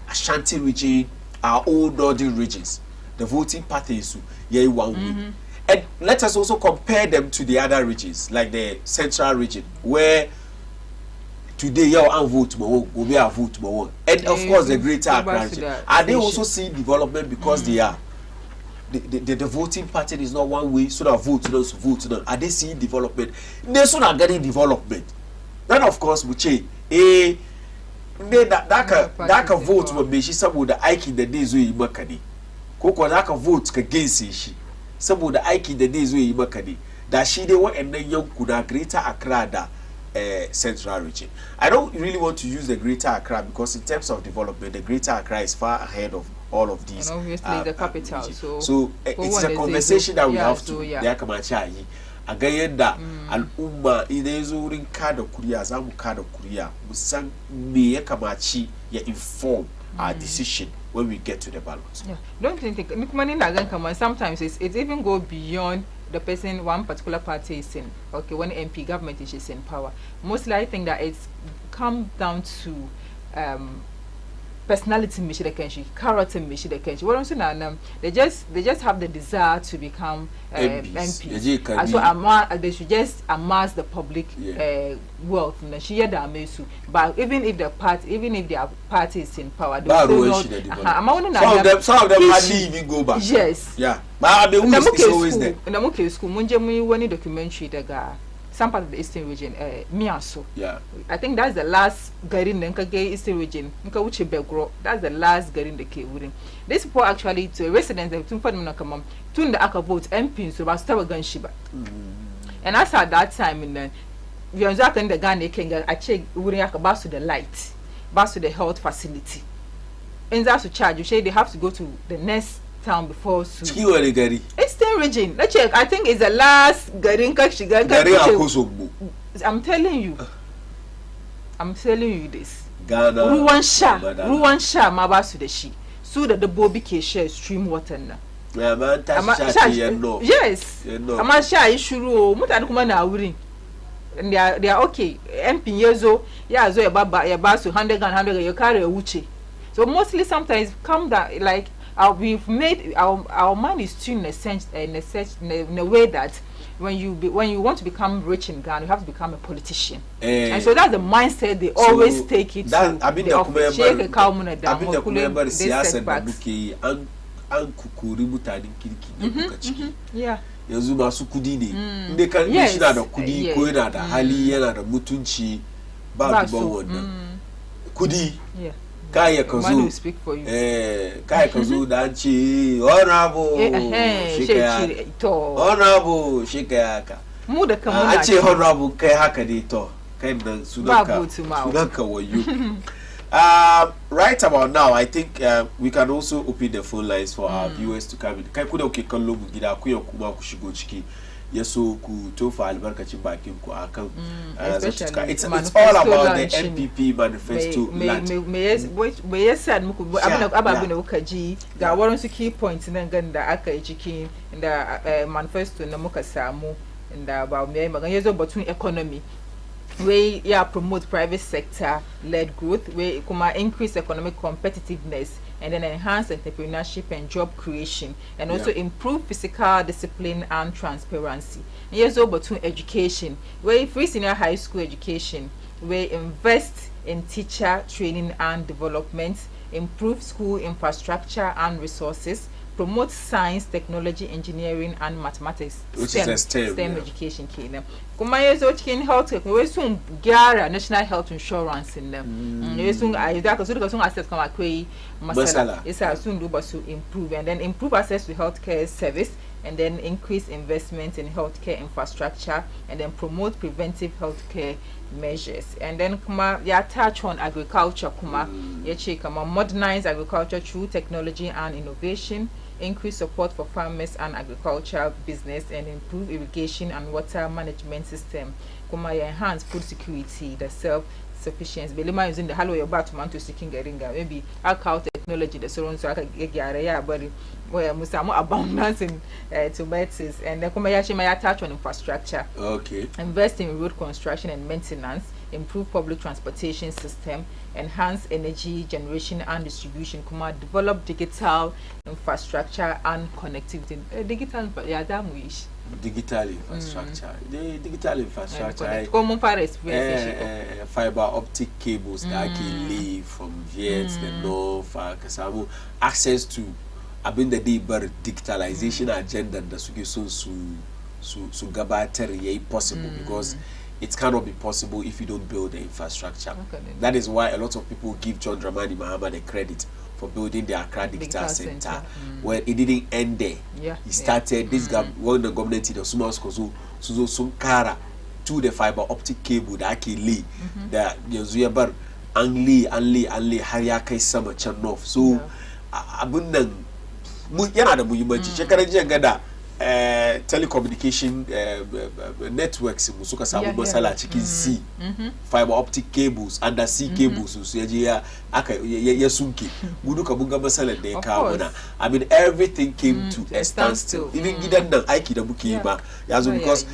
Ashanti region, our own northern regions, the voting parties one way. And let us also compare them to the other regions, like the central region, where today vote more, vote more. And of course the greater Accra region. Are they also seeing development because they are the voting pattern is not one way, so that vote to them. Are they seeing development? They soon are getting development. Then of course we change. That vote will be saboda aikin da dai zo yi maka ne. Ko ko zaka vote ka gainse shi saboda aikin da dai zo yi maka ne. Da shi dai wa'annan yankuna Greater Accra da Central Region. I don't really want to use the Greater Accra because in terms of development, the Greater Accra is far ahead of all of these. And obviously the capital. So it's a conversation that we have to. A ga yadda al'umma idan ya zo wurin kada kuriya za mu kada kuriya mu san me ya kamaci ya inform our decision when we get to the ballot. Yeah. Don't you think sometimes it even go beyond the person one particular party is in, okay, when MP government is in power. Mostly I think that it's come down to personality character they just have the desire to become MPs. So they should just amass the public wealth. But even if their party is in power, they some of them hardly even go back. Yes. Yeah. But it's always there. In the school, one documentary some part of the Eastern region, Miaso. Yeah. I think that's the last garin the Eastern region. That's the last garin the K. These people actually to residents of Tumpa tune the Aka vote MP so about Stawagan Shiba. And as at that time in the in the Ghana King, I check Uriaka bus to the light, bus to the health facility. And that's to charge you say they have to go to the next town before Eastern region. Let's check. I think it's the last Garin. I'm telling you. I'm telling you this. Ghana ruwan sha ma ba su da shi. Su da dabbobi ke share stream water na. Man ta sha yanno. Yes. Amma sha yi shiru mutane kuma na wurin. They are okay. MP yezo ya zo ya ba su 100 ya kare ya wuce. So mostly sometimes come down like we've made our money is too in a way that when you want to become rich in Ghana, you have to become a politician. And so that's the mindset they always take it to. Yeah. Yanzu masu kudi ne inda kan shi na da kudi ko yana da hali yana da mutunci ba duban wannan kudi kaya ka zo kaya ka zo da an ce honorable shikaya ka mu da kamar an ce honorable kai haka ne to kai nan sunanka wayo. Right about now, I think we can also open the phone lines for our viewers to come in. Kai ku da kuke kallo mu gida ku ya kuma ku shigo ciki yaso ku tofa albarkacin bakin ku akan it's all about the MPP manifesto launch. Me yasa muku ababin da kuka ji ga waran su key points nan ganda aka yi ciki da manifesto na muka samu da ba mai magana yazo batun economy. We promote private sector led growth, we increase economic competitiveness and then enhance entrepreneurship and job creation and also improve physical discipline and transparency. And yes, over to education, we free senior high school education, we invest in teacher training and development, improve school infrastructure and resources, promote science, technology, engineering, and mathematics. Which is a STEM education. Kuma yeso cikin health care we sun gyara national health insurance in them. Yeso da ka so da sun access kama akwai masala. Isa sun duba su improve and then improve access to healthcare service and then increase investment in healthcare infrastructure and then promote preventive healthcare measures. And then kuma ya touch on agriculture kuma yace kama modernize agriculture through technology and innovation, increase support for farmers and agricultural business and improve irrigation and water management system. Kuma ya enhance food security, the self-sufficiency. Belima using the hello your back to seeking geringa. Maybe cow technology the surround so ya bari where musamu abundance in tomatoes and then kuma ya touch on infrastructure. Okay. Invest in road construction and maintenance, improve public transportation system, enhance energy generation and distribution, develop digital infrastructure and connectivity. Digital infrastructure. The digital infrastructure. Fiber optic cables that can leave from Viet, the north, access to the day digitalization agenda that so gabatar yayi possible because it cannot be possible if you don't build the infrastructure. That is why a lot of people give John Dramani Mahama the credit for building the Accra Digital Center. Well, it didn't end there. He started this when the government did the Sumas Kozu Sunkara to the fiber optic cable that can lay that Yazuyabar Anli Hariakai Sama Chanoff. So abundant yana da muhimmanci shekaran jiya gada telecommunication networks mu suka samu matsala cikin sea fiber optic cables undersea cables su yaje ya sunke mu duka mun ga matsalar da ya kawo mana. I mean everything came to a standstill. Even gidan nan aiki da muke yi ma yazo because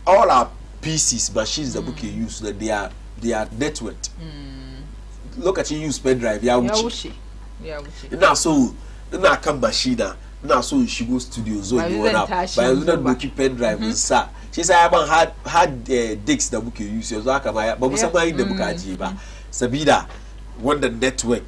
all our PCs machines da muke use that they are networked. Lokacin use pen drive ya wuce. Ina so ina kan machine na so shigo studio zo yi wani ba yanzu da doki pen drive sa shi sai ya ban hard disks da muke use yanzu haka ba mu san mai da muka ajiye ba sabida wannan network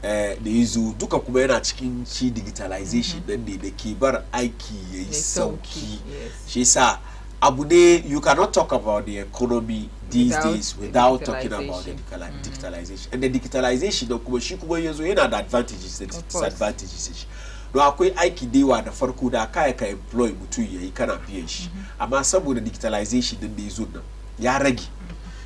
da yazo duka kuma yana cikin shi digitalization dan ne da ke bar aiki yayi sauki shi sa abu ne you cannot talk about the economy these days without talking about the digitalization and the digitalization da kuma shi kuma yazo yana da advantages and disadvantages. No akwai aiki dewa da farko da kai ka employ mutum yayi kana biyan shi amma saboda digitalization din da yazo nan ya rage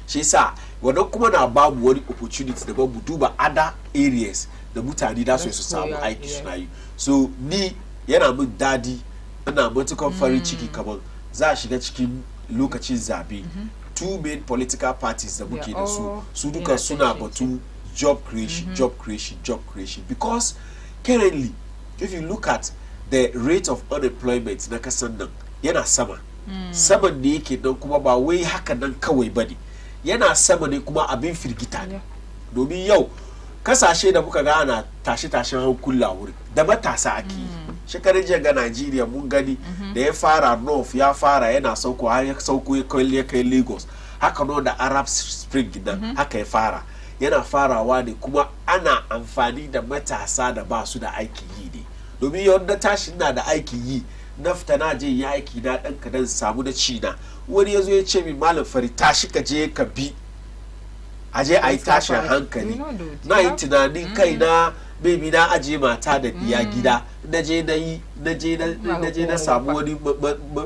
shi yasa wannan kuma na babu wani opportunity da babu duba other areas da mutane da su samu aiki suna yi. So ni yana mun dadi ina matukan farin ciki kaman za a shiga cikin lokacin zabe two main political parties da muke da su duka in suna attention batun job creation, job creation. Because currently, if you look at the rate of unemployment na kasan nan, yana sama. Saman ne yake nan kuma ba wai haka nan kawai bane. Yana sama ne kuma abin firgita ne. Domin yau kasashe da muka ga ana tashe-tashen hankula wuri da matasa ake yi. Shekarun jiya ga Najeriya mun gani da ya fara North ya fara yana sauko har ya sauko ya kai Lagos. Haka no da Arab Spring nan haka ya fara. Yana farawa ne kuma ana amfani da matasa da ba su da aikin yi ne. Domin yau na tashi na da aikin yi na fita na je ya aiki na dan kadan samu da ci na. Wani yazo ya ce min malam fari tashi ka je ka bi aje a yi tashin hankali na yi tunanin kai na baby na aje mata da diya gida na je na samu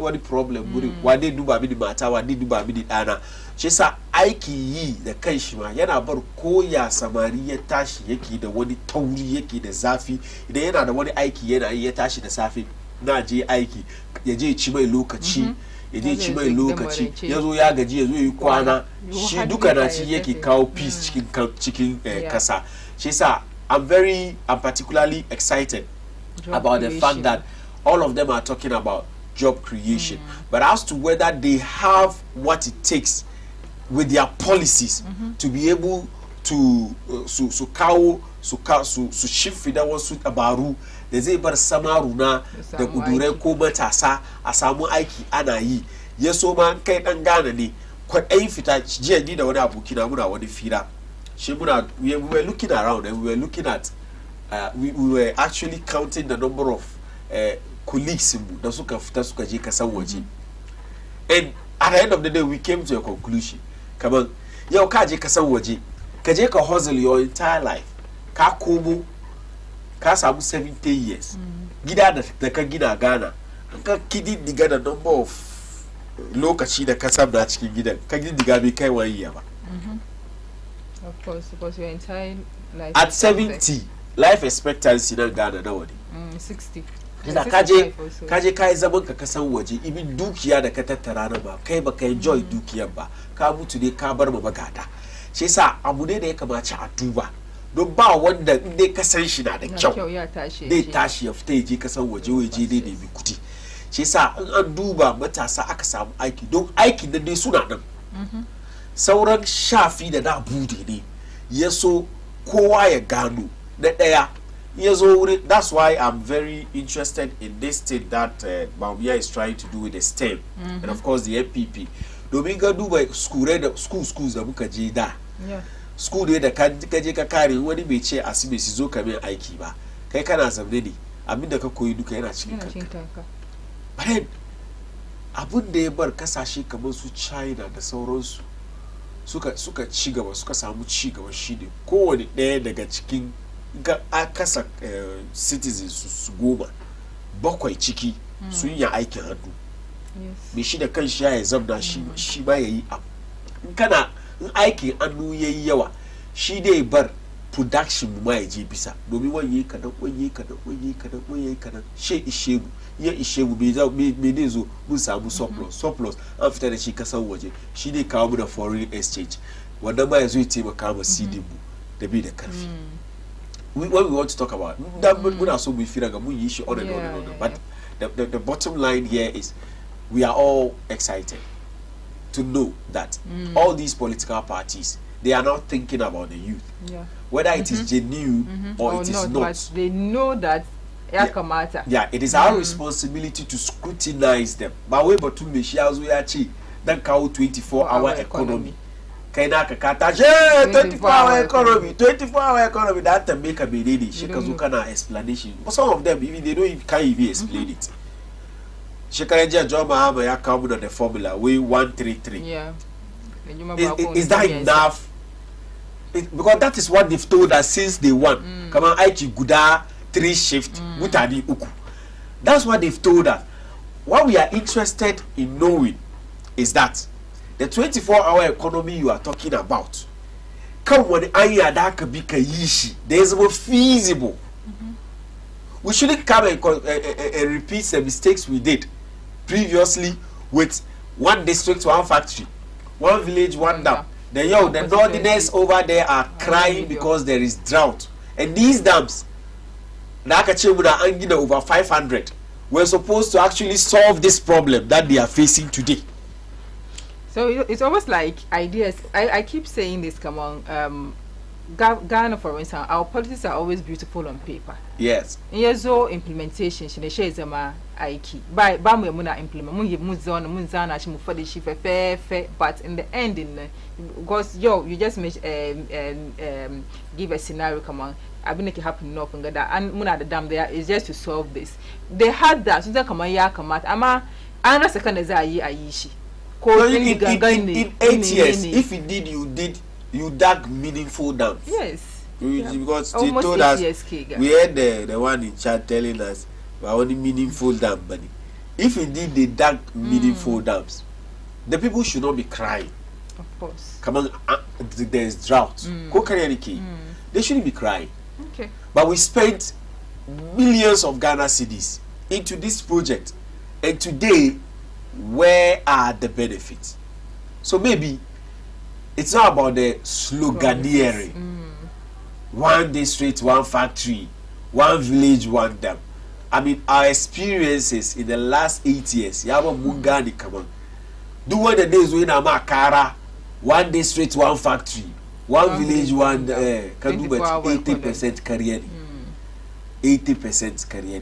wani problem wuri wane duba mini mata wane duba mini dana shi sa aiki yi da kai shi ma yana bar koya samari ya tashi yake da wani tauri yake da zafi idan yana da wani aiki yana yi ya tashi da safe na je aiki ya je ci mai lokaci ya je ci mai lokaci ya zo ya gaji ya zo yi kwana shi duka na ci yake kawo peace cikin kasa shi sa I'm particularly excited about the fact that all of them are talking about job creation, but as to whether they have what it takes with their policies to be able to su shift da wasu dabaru da zai bar samaru na da kudurai ko matasa a samu aiki ana yi ya so ma kai dan gane ne kwaɗayin fita jiya ni da wani abokina muna wani fira shi muna we were looking around and we were looking at we were actually counting the number of colleagues da suka fita suka je kasan waje, and at the end of the day we came to a conclusion kaman yau ka je kasan waje ka je ka hustle your entire life ka komo ka samu 70 years gida da ka gina Ghana ka kididdiga da number of lokaci da ka samu na cikin gidan ka kididdiga bai kai wani ba. Of course, because your entire life at 70 life expectancy na Ghana nawa ne? 60. Kisa kaje kai zaman ka kasan waje ibin dukiya da ka tattara na ba kai ba ka enjoy dukiyar ba ka mutu ne ka bar ma magada. Shi yasa abu ne da ya kamace a duba don ba wanda in dai ka san shi na da kyau dai tashi ya fita ya je kasan waje waje ne nemi kudi. Shi yasa in an duba matasa aka samu aiki don aikin nan dai suna nan. Sauran shafi da na bude ne ya so kowa ya gano na daya ya zo wurin. That's why I'm very interested in this thing that Bawumia is trying to do with the STEM and of course the MPP. Domin ga duba schools da muka je da school ne da ka je ka kare wani bai ce asibiti zo ka mai aiki ba kai kana zamne ne abinda ka koyi duka yana cikin kanka. But abin da ya bar kasashe kamar su China da sauransu suka ci gaba suka samu ci gaba shine kowane ɗaya daga cikin kasa citizens su 7 ciki sun yi aikin hannu. Me shi da kan shi ya zamna shi ba ya yi abu. In aikin hannu ya yi yawa shi dai bar production ma ya je bisa domin wani yi kadan she ishe mu ya ishe mu me ne zo mun samu surplus an fita da shi kasan waje shi ne kawo mu da foreign exchange wannan ma ya zo ya taimaka ma CD mu da bai da karfi. When we want to talk about muna so mu fira ga mun yi shi on and on, but the bottom line here is we are all excited to know that all these political parties, they are not thinking about the youth, whether it is genuine or it is not. But they know that it is our responsibility to scrutinize them. But we but to me she has we achieve that 24-hour economy. Kaina ka kata 24-hour economy that to make a bedidi she kazo kana explanation. But some of them even they can't even explain it. Shekarenja John Mahama ya kawo da the formula we 133. Is that enough? Because that is what they've told us since day one. Kama aiki guda 3 shift mutani uku. That's what they've told us. What we are interested in knowing is that the 24-hour economy you are talking about, come when anya da ka bi ka yi shi, there is more feasible. We shouldn't come and repeat the mistakes we did previously with one district, one factory, one village, one dam. The northerners over there are crying because there is drought. And these dams, over 500, were supposed to actually solve this problem that they are facing today. So it's almost like ideas. I keep saying this, come on. Ghana, for instance, our policies are always beautiful on paper. Yes. Yes, so implementation, she shares them aiki. By muna implement, munzana, she move for the shift fair, but in the end, because you just give a scenario, come on. I've been making happen enough and that, and muna the dam there is just to solve this. They had that, so they come on, ama, another second is aishi. In 8 years, if you dug meaningful dams. Yes. Because they told us, we had the one in chat telling us we are only meaningful dam money. If indeed they dug meaningful dams, the people should not be crying. Of course. Come on, there is drought. They shouldn't be crying. Okay. But we spent millions of Ghana cedis into this project, and today, where are the benefits? So maybe it's not about the sloganeering. One district, one factory, one village, one dam. I mean, our experiences in the last 8 years, Yaba Mungani, come on. Do what the days when I'm a Kara, one district, one factory, one village, one can do but 80% career. 80% career.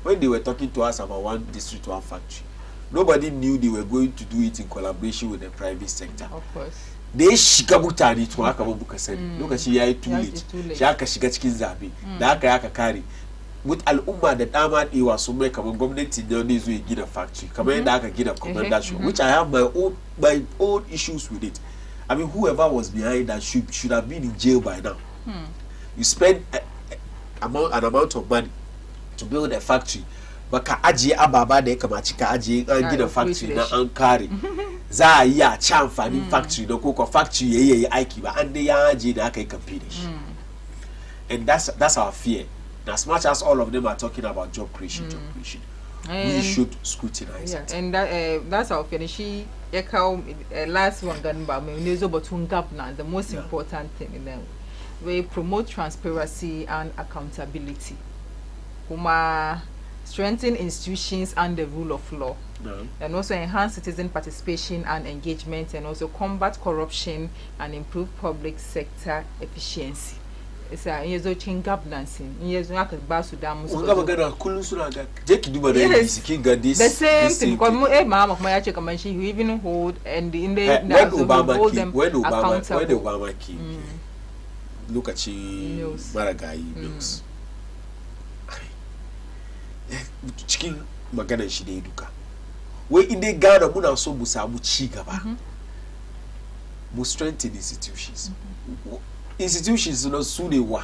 When they were talking to us about one district, one factory, nobody knew they were going to do it in collaboration with the private sector. Of course. They shikabutani to akabuka said, look at she too late. Shaka shigachkin zabi. Daka carry. With al umma that Ahmad Iwa Sume come government in this way get a factory. Come in Daka get a commendation, which I have my own issues with it. I mean, whoever was behind that should have been in jail by now. You spend an amount of money to build a factory, but ka ajiye ababa da ya kamaci ka ajiye an gina factory na an kare za a yi a ci amfanin factory na ko factory yayi aiki ba an dai ya ajiye da aka yi kamfe da shi. And that's our fear. And as much as all of them are talking about job creation, we should scrutinize it. And that's our fear. She last one done by me. The most important thing in them, we promote transparency and accountability. Strengthen institutions and the rule of law, and also enhance citizen participation and engagement, and also combat corruption and improve public sector efficiency. It's a years of change governance. Years of Basudam. The same thing. Because mom of my check who even hold and in the hold them accountable. Look at you, Maragai news. Cikin maganar shi dai duka wai inda Ghana muna so mu samu ci gaba mu strengthen institutions. Institutions na su ne wa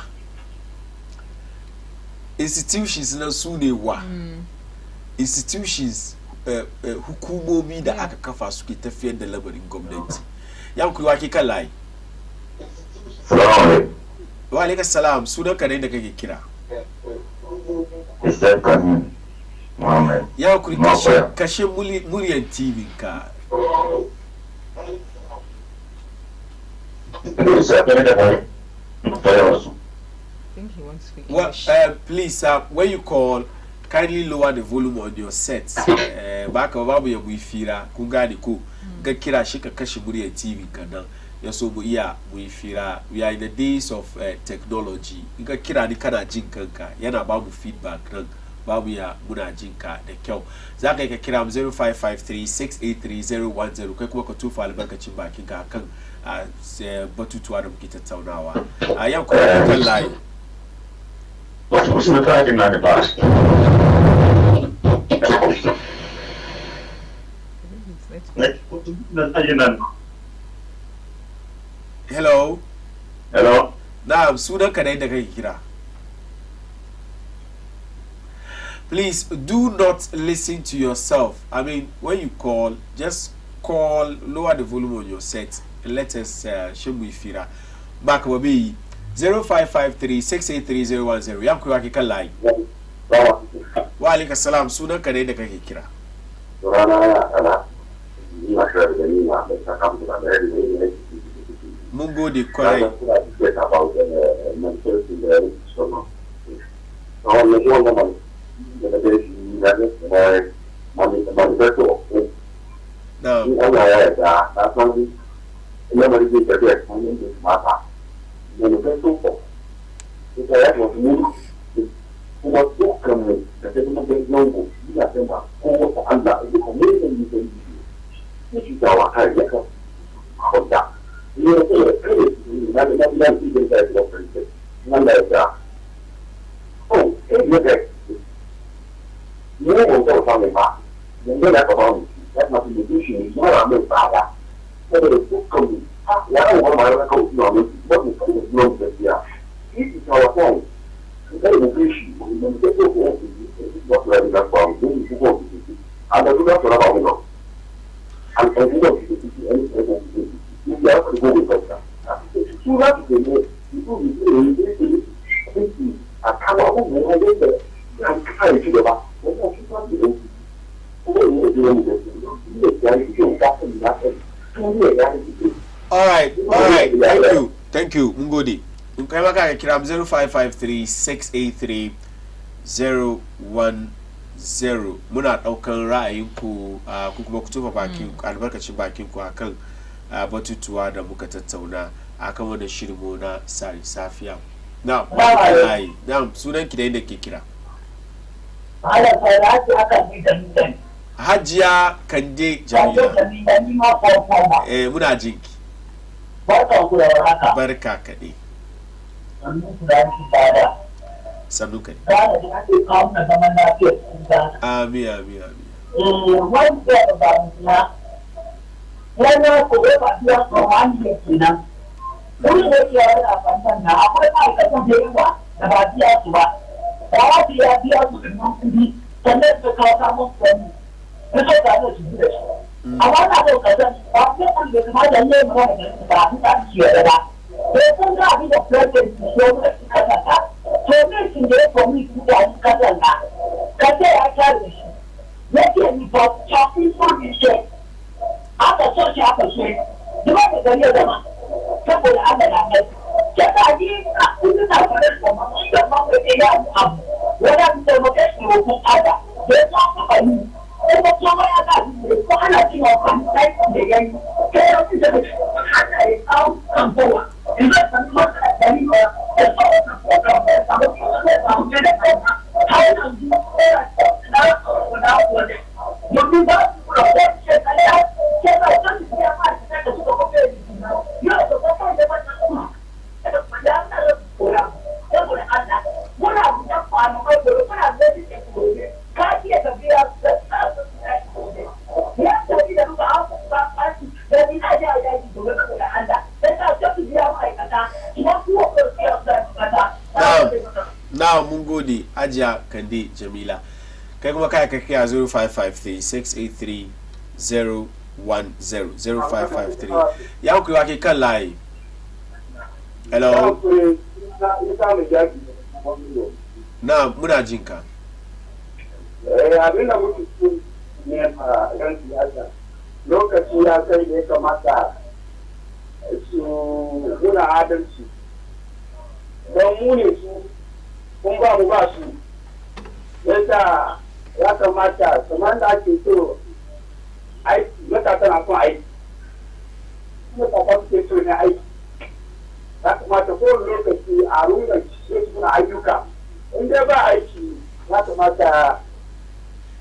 institutions hukumomi da aka kafa suke tafiyar da lamarin gwamnati. Yan kuwa ke kan layi. Wa alaikum salam, sunan ka ne da kake kira? Ya kuri kashe muryan TV ka. Please, when you call, kindly lower the volume on your sets. Back of our wifira, kungani ko, ga kira shi ka kashe muryan TV ka nan. Yaso bu iya wifira. We are in the days of technology. Ga kira ni kana jin kanka, yana ba mu feedback nan. Babu ya muna jinka da kyau. Za ka yi ka kira 0553-683-010 kai kuma ka tufa albarkacin bakin ka kan batutuwa da muke tattaunawa. A yau kuma kan layi. Hello. Hello. Na'am, sunan ka da kake kira. Please do not listen to yourself. I mean, when you call, just call, lower the volume on your set, and let us Shemwifira. Back will be 0553-683-010. Yam Kuwaki Kalai. wa alaikum salam sunan ka ne da kake kira rana ya kana ina shirar da ni ma da ta kamta da ne mun gode kwarai Thank you. Mungodi. In kai maka ka kira 0553-683-010. Muna daukan ra'ayinku ku kuma ku tufa bakin albarkacin bakin ku akan batutuwa da muka tattauna akan wannan shirin mu na Tsarin Safiya. Na, sunan ki da inda ke kira. Hajiya Kande Jamila. Muna jinki. Barka kaɗe. Sannu kaɗe. Amin, amin, amin. Wani da ke yawon a fantan na akwai ma'aikatan da yawa da ba biya su ba. Ba wa biya su da nan kudi sannan su kawo samun kwanu. Na so ka zai su da shi. Amma na so ka zan ba su kan da kuma da yin magana da su ba su ta ci yadda ba. Sai sun ga abin da president su so da su kasanta. To me shi da ya komi su da su kasanta. Ka ce ya kyara da shi. Yake ni ba kafin son shi. Aka so shi aka so. Duk da gari ya zama. Saboda Allah na mai jaka ji a kudu na farar kuma da mamu da ya mu abu wanda da muke shi ko ada da ya ka bani kuma kuma ya ga ko ana ci wa kan sai da yayi kai ya ci da haka ya au kan kowa idan san ma da ni ba da so ko ka ba ta ba ko da ka kai na ji na wanda mun ba ku da shi kai ya ke ba san ya ma da su ko ke yo da ko da ba ta kuma da ya na da kura saboda Allah muna da kwano ko da muna da shi ko ne ka iya tafiya da ya tafi da ba ba da ni na ya ya ji da Allah sai ka tafi biya mai kata ina kuwa ko ya da kata na mun gode Hajiya Kande Jamila kai kuma kai ka kiya 0553 683 010 ya ku wake kan layi. Hello. Na muna jinka. Abin da muke so ne a yan siyasa lokaci ya kai da ya kamata su muna adalci don mu ne su kun ba mu ba su yasa ya kamata kamar da ake so aiki matasa na son aiki matasa suke so na aiki ya kamata kowane lokaci a runga suna ayyuka in dai ba aiki ya kamata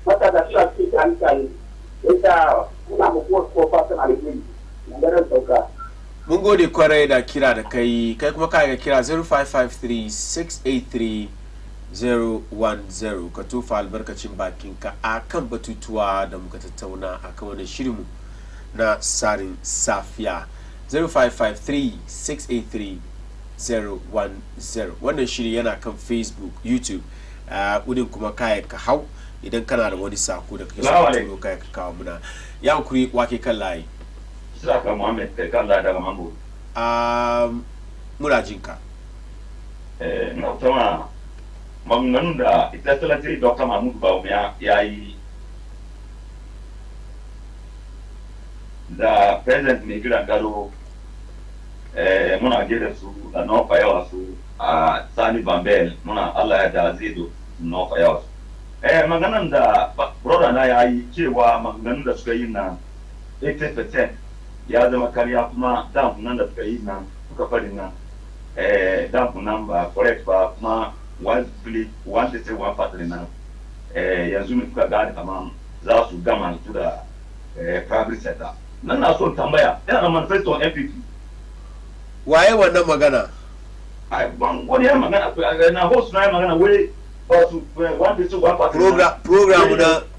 matasa suna cikin hankali yadda kuna makuwar kofa suna alheri na daren sauka. Mun gode kwarai da kira da kai kuma kai ga kira 0553-683-010 ka tofa albarkacin bakinka a kan batutuwa da muka tattauna a kan wani shirinmu na Tsarin Safiya 0553-683-010. Wannan shiri yana kan Facebook, YouTube, udin kuma kai ka hau idan kana da wani sako da kake so ka turo kai ka kawo muna. Ya kuri wake kan layi. Saka Muhammad kai kan layi daga Mambo. Muna jinka. Na tama maganganun da excellency Dr. Mahmud Bawumia ya yi da president mai gidan gado muna gida su da nofa yawa su a Sani Bambel muna Allah ya da zai do nofa yawa su maganan da brother na ya yi cewa maganganun da suka yi na 80% ya zama karya kuma damunan da suka yi na suka fari na damunan ba correct ba kuma one city one party na yanzu ne kuka gane kamar za su gama su da private sector nan na so tambaya yana da manifesto NPP waye wannan magana wani ya magana na host na ya magana wai ba su one city one party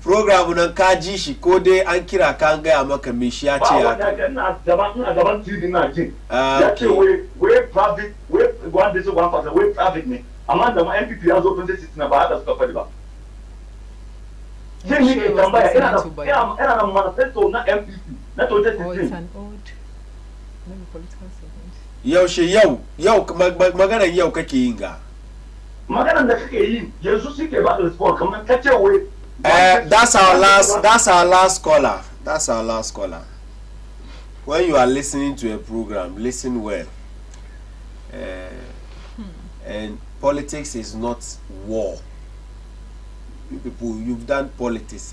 program nan ka ji shi ko dai an kira ka an gaya maka me shi ya ce ya ina gaban TV na jin ya ce wai private wai one city one party wai private ne amma da ma NPP ya zo 2016 na ba haka suka fadi ba sai ni ke tambaya ina da manifesto na NPP na 2016 yaushe yau maganar yau kake yin ga maganar da kake yi yanzu suke ba da response kamar kace wai that's our last caller when you are listening to a program listen well and politics is not war. You people, you've done politics.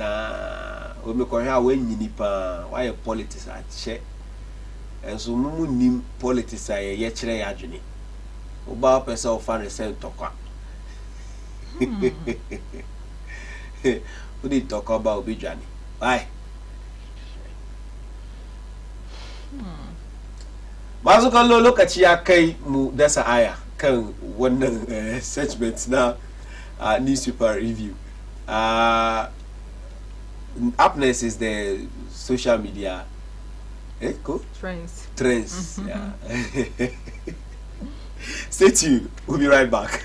We make here when you nipa why politics at check. And so mumu nim politics aye yechire yadwene. Oba person of fan say tokwa. Who did talk about obi dwane? Why? Bazu kan lokaci ya kai mu dasa aya kan wannan segment na newspaper review. Up next is the social media. Cool? Trends. Yeah. Stay tuned. We'll be right back.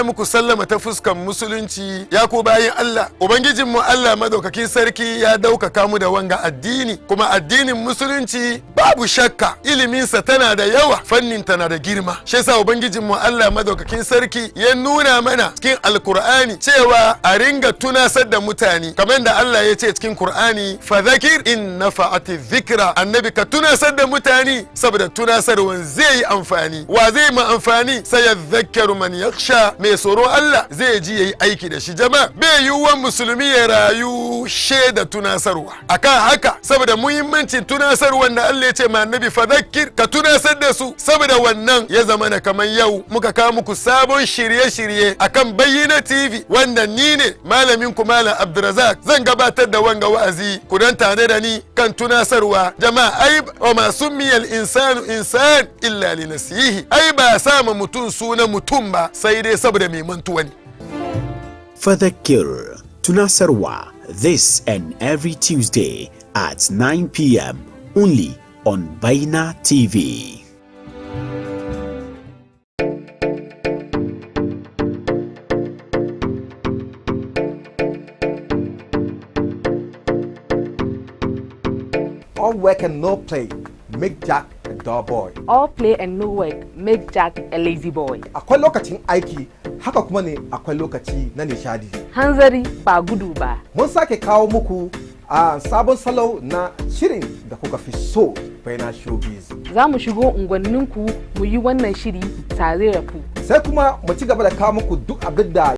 muku sallama ta fuskan musulunci ya ko bayin Allah ubangijin mu Allah madaukakin sarki ya daukaka mu da wanga addini kuma addinin musulunci babu shakka ilimin sa tana da yawa fannin tana da girma shi yasa ubangijin mu Allah madaukakin sarki ya nuna mana cikin alkur'ani cewa a ringa tunasar da mutane kamar da Allah ya ce cikin Qur'ani fadhakir in nafa'ati dhikra annabi ka tunasar da mutane saboda tunasarwan zai yi amfani wa zai ma amfani sayadhakkaru man yakhsha mai tsoro Allah zai ji yayi aiki da shi jama'a bai yiwuwan musulmi ya rayu shaida tunasarwa akan haka saboda muhimmancin tunasarwan da Allah ya ce ma annabi fadhakkir ka tunasar da su saboda wannan ya zama na kaman yau muka kawo muku sabon shirye-shirye akan Bayyana TV wanda ni ne malamin ku Malam Abdulrazak zan gabatar da wanga wa'azi ku dan tare da ni kan tunasarwa jama'a ai wa ma summiyal insanu insan illa li nasihi ai ba sama mutun suna mutum ba sai dai saboda mai mantuwa ne. Fadhakkir tunasarwa this and every Tuesday at 9 p.m. only on Bayyana TV. All work and no play make Jack a dull boy. All play and no work make Jack a lazy boy. Akwai lokacin aiki haka kuma ne akwai lokaci na nishadi. Hanzari ba gudu ba. Mun sake kawo muku a sabon salo na shirin da kuka fi so Bayyana Showbiz. Za mu shigo unguwanninku mu yi wannan shiri tare da ku. Sai kuma mu ci gaba da kawo muku duk abin da